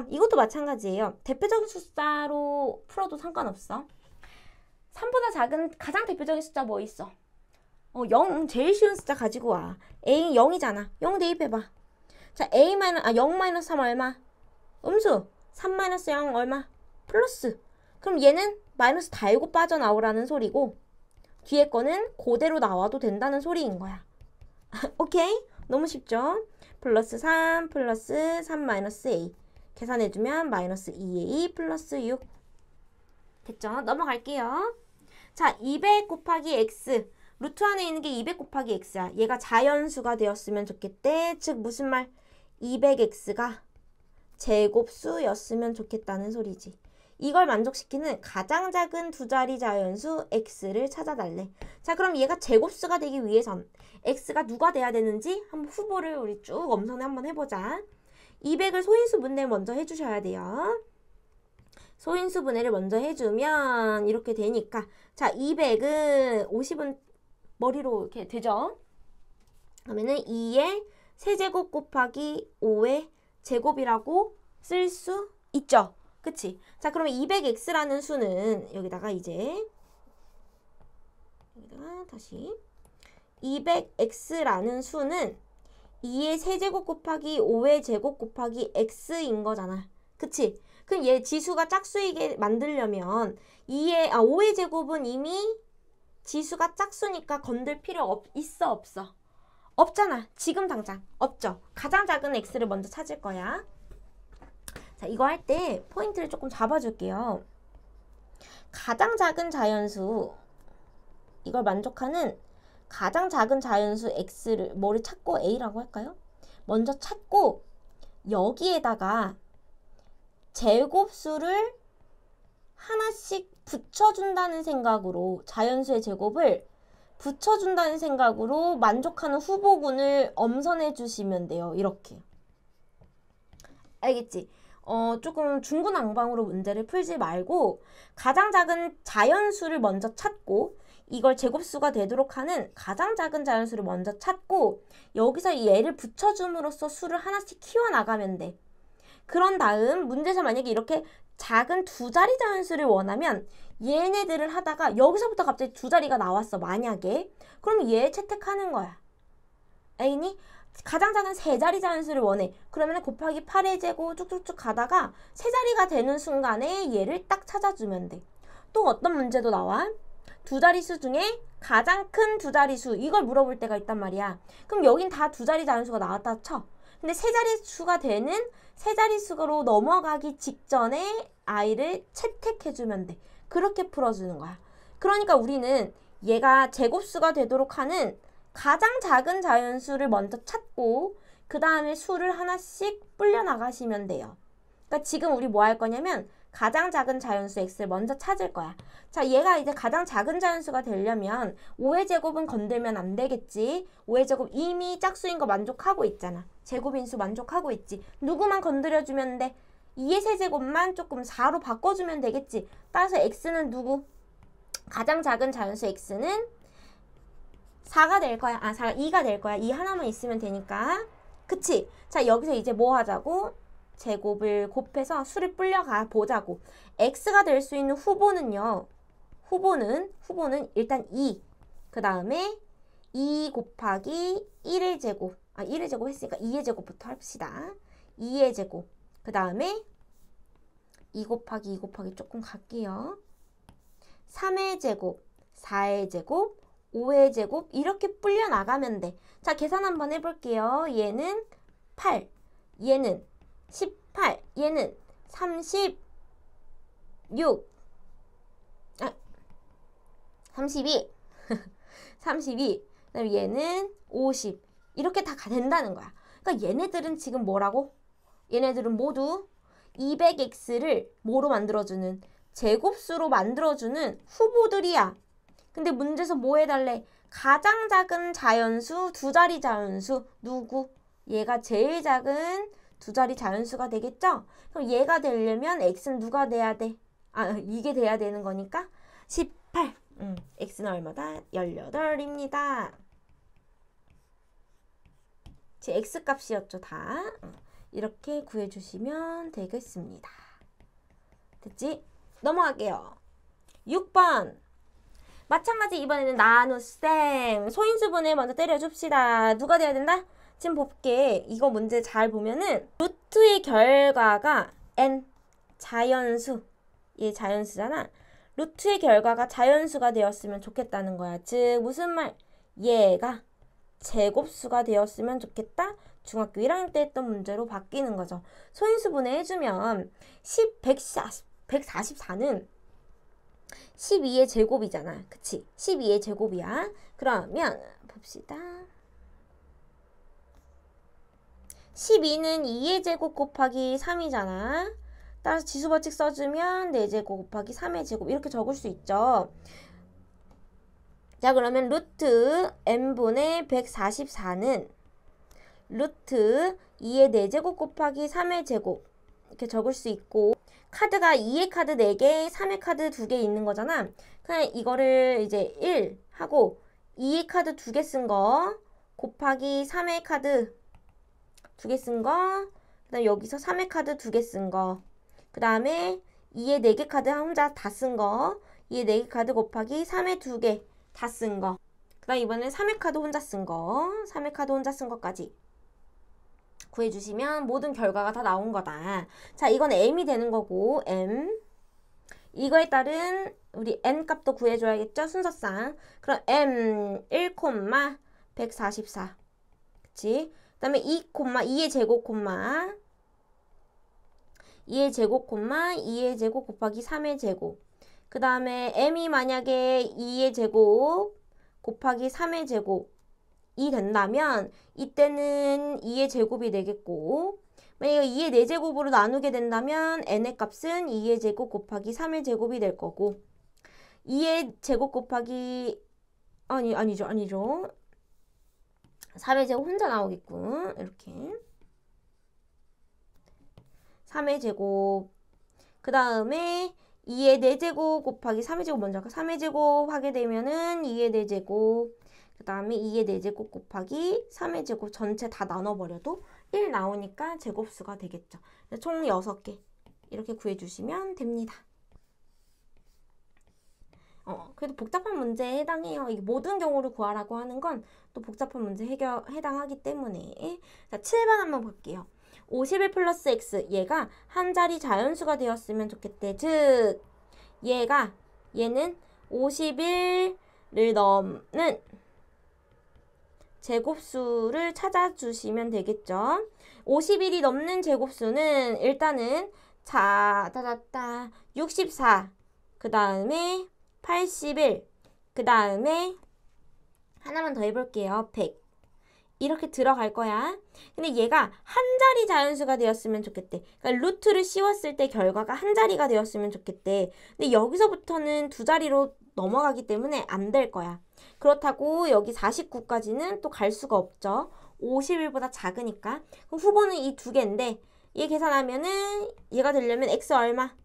이것도 마찬가지예요. 대표적인 숫자로 풀어도 상관없어. 3보다 작은 가장 대표적인 숫자 뭐 있어? 0 제일 쉬운 숫자 가지고 와. a 0이잖아. 0 대입해봐. 자, 0-3 얼마? 음수. 3-0 얼마? 플러스. 그럼 얘는 마이너스 달고 빠져나오라는 소리고 뒤에 거는 그대로 나와도 된다는 소리인 거야. 오케이? 너무 쉽죠? 플러스 3 플러스 3 마이너스 a 계산해주면 마이너스 2a 플러스 6 됐죠? 넘어갈게요. 자, 200 곱하기 x 루트 안에 있는 게 200 곱하기 x야. 얘가 자연수가 되었으면 좋겠대. 즉 무슨 말? 200x가 제곱수였으면 좋겠다는 소리지. 이걸 만족시키는 가장 작은 두 자리 자연수 x를 찾아달래. 자, 그럼 얘가 제곱수가 되기 위해선 x가 누가 돼야 되는지 한번 후보를 우리 쭉 엄선해 한번 해보자. 200을 소인수 분해를 먼저 해주셔야 돼요. 소인수 분해를 먼저 해주면 이렇게 되니까 자, 200은 50은 머리로 이렇게 되죠. 그러면은 2의 세제곱 곱하기 5의 제곱이라고 쓸 수 있죠. 그치? 자, 그러면 200x라는 수는 여기다가 다시 200x라는 수는 2의 세제곱 곱하기 5의 제곱 곱하기 x인 거잖아. 그치? 그럼 얘 지수가 짝수이게 만들려면 5의 제곱은 이미 지수가 짝수니까 건들 필요 있어 없어? 없잖아. 지금 당장 없죠. 가장 작은 x를 먼저 찾을 거야. 자, 이거 할 때 포인트를 조금 잡아줄게요. 가장 작은 자연수 이걸 만족하는 가장 작은 자연수 x를 뭐를 찾고 a라고 할까요? 먼저 찾고 여기에다가 제곱수를 하나씩 붙여준다는 생각으로 자연수의 제곱을 붙여준다는 생각으로 만족하는 후보군을 엄선해 주시면 돼요. 이렇게. 알겠지? 조금 중구난방으로 문제를 풀지 말고 가장 작은 자연수를 먼저 찾고 이걸 제곱수가 되도록 하는 가장 작은 자연수를 먼저 찾고 여기서 이 얘를 붙여줌으로써 수를 하나씩 키워나가면 돼. 그런 다음 문제에서 만약에 이렇게 작은 두 자리 자연수를 원하면 얘네들을 하다가 여기서부터 갑자기 두 자리가 나왔어. 만약에. 그럼 얘 채택하는 거야. 알겠니? 가장 작은 세 자리 자연수를 원해. 그러면 곱하기 8의 제곱 쭉쭉쭉 가다가 세 자리가 되는 순간에 얘를 딱 찾아주면 돼. 또 어떤 문제도 나와? 두 자리수 중에 가장 큰 두 자리수 이걸 물어볼 때가 있단 말이야. 그럼 여긴 다 두 자리 자연수가 나왔다 쳐. 근데 세 자리수가 되는 세 자리수로 넘어가기 직전에 아이를 채택해주면 돼. 그렇게 풀어주는 거야. 그러니까 우리는 얘가 제곱수가 되도록 하는 가장 작은 자연수를 먼저 찾고 그 다음에 수를 하나씩 불려 나가시면 돼요. 그러니까 지금 우리 뭐 할 거냐면 가장 작은 자연수 x를 먼저 찾을 거야. 자, 얘가 이제 가장 작은 자연수가 되려면 5의 제곱은 건들면 안 되겠지. 5의 제곱 이미 짝수인 거 만족하고 있잖아. 제곱인수 만족하고 있지. 누구만 건드려주면 돼? 2의 세제곱만 조금 4로 바꿔주면 되겠지. 따라서 x는 누구? 가장 작은 자연수 x는 4가 될 거야. 2가 될 거야. 2 하나만 있으면 되니까. 그치? 자, 여기서 이제 뭐 하자고? 제곱을 곱해서 수를 불려가 보자고. x가 될 수 있는 후보는요. 후보는 일단 2. 그 다음에 2 곱하기 1의 제곱. 1의 제곱 했으니까 2의 제곱부터 합시다. 2의 제곱. 그 다음에 2 곱하기 2 곱하기 조금 갈게요. 3의 제곱, 4의 제곱, 5의 제곱 이렇게 불려 나가면 돼. 자, 계산 한번 해볼게요. 얘는 8, 얘는 18, 얘는 36, 32, 32, 그다음에 얘는 50 이렇게 다 된다는 거야. 그러니까 얘네들은 지금 뭐라고? 얘네들은 모두 200x를 뭐로 만들어주는? 제곱수로 만들어주는 후보들이야. 근데 문제에서 뭐 해달래? 가장 작은 자연수, 두 자리 자연수. 누구? 얘가 제일 작은 두 자리 자연수가 되겠죠? 그럼 얘가 되려면 x는 누가 돼야 돼? 이게 돼야 되는 거니까 18. x는 얼마다? 18입니다. 제 x값이었죠, 다. 이렇게 구해주시면 되겠습니다. 됐지? 넘어갈게요. 6번. 마찬가지 이번에는 나눗셈. 소인수분해 먼저 때려줍시다. 누가 돼야 된다? 지금 볼게. 이거 문제 잘 보면은 루트의 결과가 n 자연수. 얘 자연수잖아. 루트의 결과가 자연수가 되었으면 좋겠다는 거야. 즉 무슨 말? 얘가 제곱수가 되었으면 좋겠다. 중학교 1학년 때 했던 문제로 바뀌는 거죠. 소인수분해 해주면 144는 12의 제곱이잖아. 그치? 12의 제곱이야. 그러면 봅시다. 12는 2의 제곱 곱하기 3이잖아. 따라서 지수법칙 써주면 4제곱 곱하기 3의 제곱 이렇게 적을 수 있죠. 자, 그러면 루트 n분의 144는 루트 2의 4제곱 곱하기 3의 제곱 이렇게 적을 수 있고, 카드가 2의 카드 4개, 3의 카드 2개 있는 거잖아. 그냥 이거를 이제 1 하고 2의 카드 2개 쓴 거 곱하기 3의 카드 2개 쓴 거, 그 다음에 여기서 3의 카드 2개 쓴 거, 그 다음에 2의 4개 카드 혼자 다 쓴 거, 2의 4개 카드 곱하기 3의 2개 다 쓴 거, 그 다음 이번엔 3의 카드 혼자 쓴 거, 3의 카드 혼자 쓴 것까지 구해주시면 모든 결과가 다 나온 거다. 자, 이건 m이 되는 거고, m. 이거에 따른 우리 n 값도 구해줘야겠죠? 순서상. 그럼 m 1,144. 그치? 그 다음에 2의 제곱, 2의 제곱, 2의 제곱 곱하기 3의 제곱. 그 다음에 m이 만약에 2의 제곱 곱하기 3의 제곱이 된다면 이때는 2의 제곱이 되겠고, 만약에 2의 4제곱으로 나누게 된다면 n의 값은 2의 제곱 곱하기 3의 제곱이 될 거고, 2의 제곱 곱하기 아니죠 3의 제곱 혼자 나오겠군. 이렇게 3의 제곱, 그 다음에 2의 4제곱 곱하기 3의 제곱 먼저 할까? 3의 제곱 하게 되면은 2의 4제곱, 그 다음에 2의 4제곱 곱하기 3의 제곱 전체 다 나눠버려도 1 나오니까 제곱수가 되겠죠. 총 6개 이렇게 구해주시면 됩니다. 그래도 복잡한 문제에 해당해요. 이게 모든 경우를 구하라고 하는 건 또 복잡한 문제 해당하기 때문에. 자, 7번 한번 볼게요. 51 플러스 x, 얘가 한 자리 자연수가 되었으면 좋겠대. 즉 얘는 51을 넘는 제곱수를 찾아주시면 되겠죠. 51이 넘는 제곱수는 일단은 64, 그 다음에 81, 그 다음에 하나만 더 해볼게요. 100. 이렇게 들어갈 거야. 근데 얘가 한 자리 자연수가 되었으면 좋겠대. 그러니까 루트를 씌웠을 때 결과가 한 자리가 되었으면 좋겠대. 근데 여기서부터는 두 자리로 넘어가기 때문에 안 될 거야. 그렇다고 여기 49까지는 또 갈 수가 없죠. 51보다 작으니까. 그럼 후보는 이 두 개인데 얘 계산하면은 얘가 되려면 x 얼마?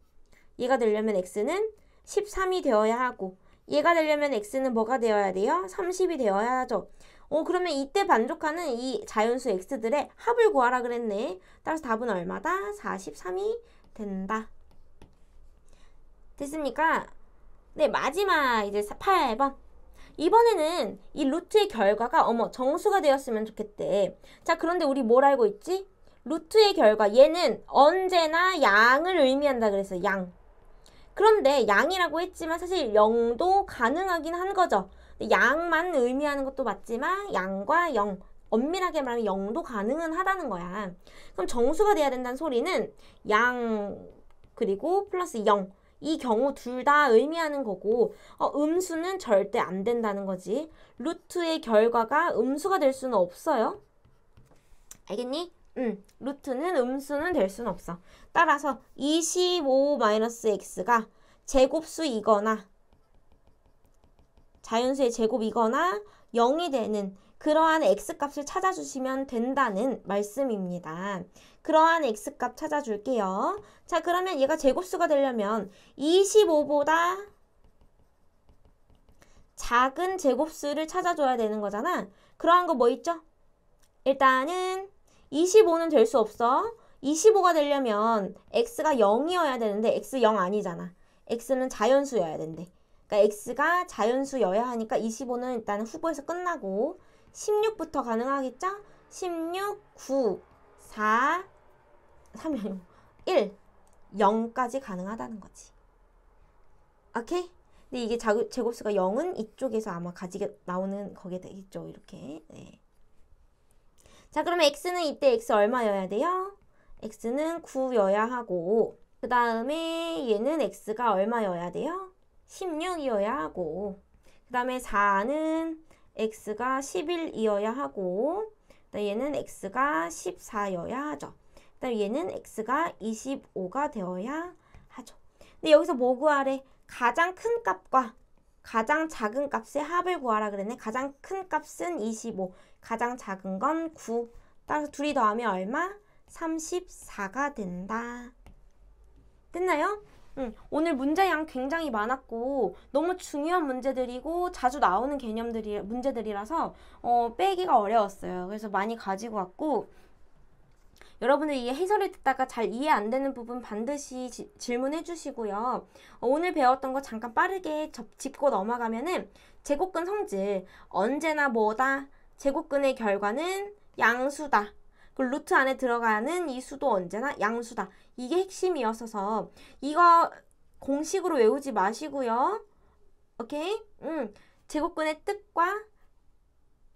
얘가 되려면 x는 13이 되어야 하고 얘가 되려면 x는 뭐가 되어야 돼요? 30이 되어야 하죠. 그러면 이때 만족하는 이 자연수 x들의 합을 구하라 그랬네. 따라서 답은 얼마다? 43이 된다. 됐습니까? 네, 마지막 이제 8번. 이번에는 이 루트의 결과가 정수가 되었으면 좋겠대. 자, 그런데 우리 뭘 알고 있지? 루트의 결과, 얘는 언제나 양을 의미한다 그랬어, 양. 그런데 양이라고 했지만 사실 0도 가능하긴 한 거죠. 양만 의미하는 것도 맞지만 양과 0, 엄밀하게 말하면 0도 가능은 하다는 거야. 그럼 정수가 돼야 된다는 소리는 양 그리고 플러스 0, 이 경우 둘 다 의미하는 거고 음수는 절대 안 된다는 거지. 루트의 결과가 음수가 될 수는 없어요. 알겠니? 루트는 음수는 될 수는 없어. 따라서 25-x가 제곱수이거나 자연수의 제곱이거나 0이 되는 그러한 x값을 찾아주시면 된다는 말씀입니다. 그러한 x값 찾아줄게요. 자, 그러면 얘가 제곱수가 되려면 25보다 작은 제곱수를 찾아줘야 되는 거잖아. 그러한 거 뭐 있죠? 일단은 25는 될 수 없어. 25가 되려면 x가 0이어야 되는데 x 0 아니잖아. x는 자연수여야 된대. 그러니까 x가 자연수여야 하니까 25는 일단 후보에서 끝나고 16부터 가능하겠죠? 16, 9, 4, 3, 1, 0까지 가능하다는 거지. 오케이? 근데 이게 제곱수가 0은 이쪽에서 아마 가지게 나오는 거게 되겠죠. 이렇게. 네. 자, 그러면 x는 이때 x 얼마여야 돼요? x는 9여야 하고 그 다음에 얘는 x가 얼마여야 돼요? 16이어야 하고 그 다음에 4는 x가 11이어야 하고 얘는 x가 14여야 하죠. 그 다음에 얘는 x가 25가 되어야 하죠. 근데 여기서 뭐 구하래? 가장 큰 값과 가장 작은 값의 합을 구하라 그랬네. 가장 큰 값은 25, 가장 작은 건 9. 따라서 둘이 더하면 얼마? 34가 된다. 됐나요? 오늘 문제량 굉장히 많았고 너무 중요한 문제들이고 자주 나오는 문제들이라서 빼기가 어려웠어요. 그래서 많이 가지고 왔고 여러분들 이 해설을 듣다가 잘 이해 안 되는 부분 반드시 질문해 주시고요. 오늘 배웠던 거 잠깐 빠르게 짚고 넘어가면은 제곱근 성질 언제나 뭐다? 제곱근의 결과는 양수다. 그 루트 안에 들어가는 이 수도 언제나 양수다. 이게 핵심이었어서 이거 공식으로 외우지 마시고요. 오케이? 제곱근의 뜻과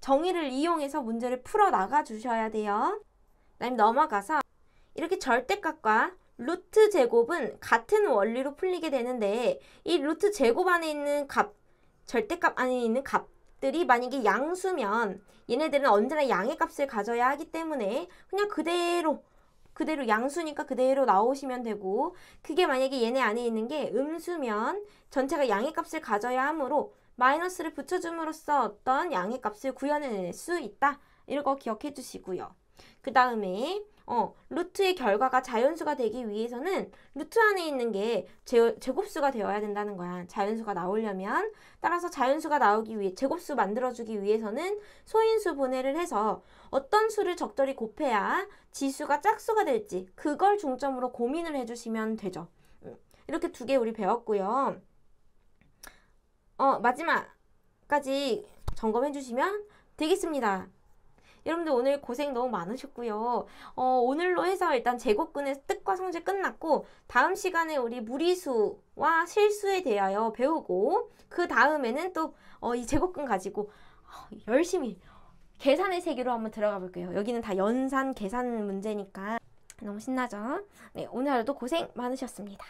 정의를 이용해서 문제를 풀어 나가 주셔야 돼요. 그다음에 넘어가서 이렇게 절대값과 루트 제곱은 같은 원리로 풀리게 되는데 이 루트 제곱 안에 있는 값, 절대값 안에 있는 값들이 만약에 양수면 얘네들은 언제나 양의 값을 가져야 하기 때문에 그냥 그대로 양수니까 그대로 나오시면 되고 그게 만약에 얘네 안에 있는 게 음수면 전체가 양의 값을 가져야 하므로 마이너스를 붙여줌으로써 어떤 양의 값을 구현해낼 수 있다. 이런 거 기억해 주시고요. 그 다음에 루트의 결과가 자연수가 되기 위해서는 루트 안에 있는 게 제곱수가 되어야 된다는 거야. 자연수가 나오려면. 따라서 자연수가 나오기 위해 제곱수 만들어주기 위해서는 소인수 분해를 해서 어떤 수를 적절히 곱해야 지수가 짝수가 될지 그걸 중점으로 고민을 해주시면 되죠. 이렇게 두 개 우리 배웠고요. 마지막까지 점검해 주시면 되겠습니다. 여러분들 오늘 고생 너무 많으셨고요. 오늘로 해서 일단 제곱근의 뜻과 성질 끝났고 다음 시간에 우리 무리수와 실수에 대하여 배우고 그 다음에는 또 이 제곱근 가지고 열심히 계산의 세계로 한번 들어가 볼게요. 여기는 다 연산 계산 문제니까 너무 신나죠? 네, 오늘 하루도 고생 많으셨습니다.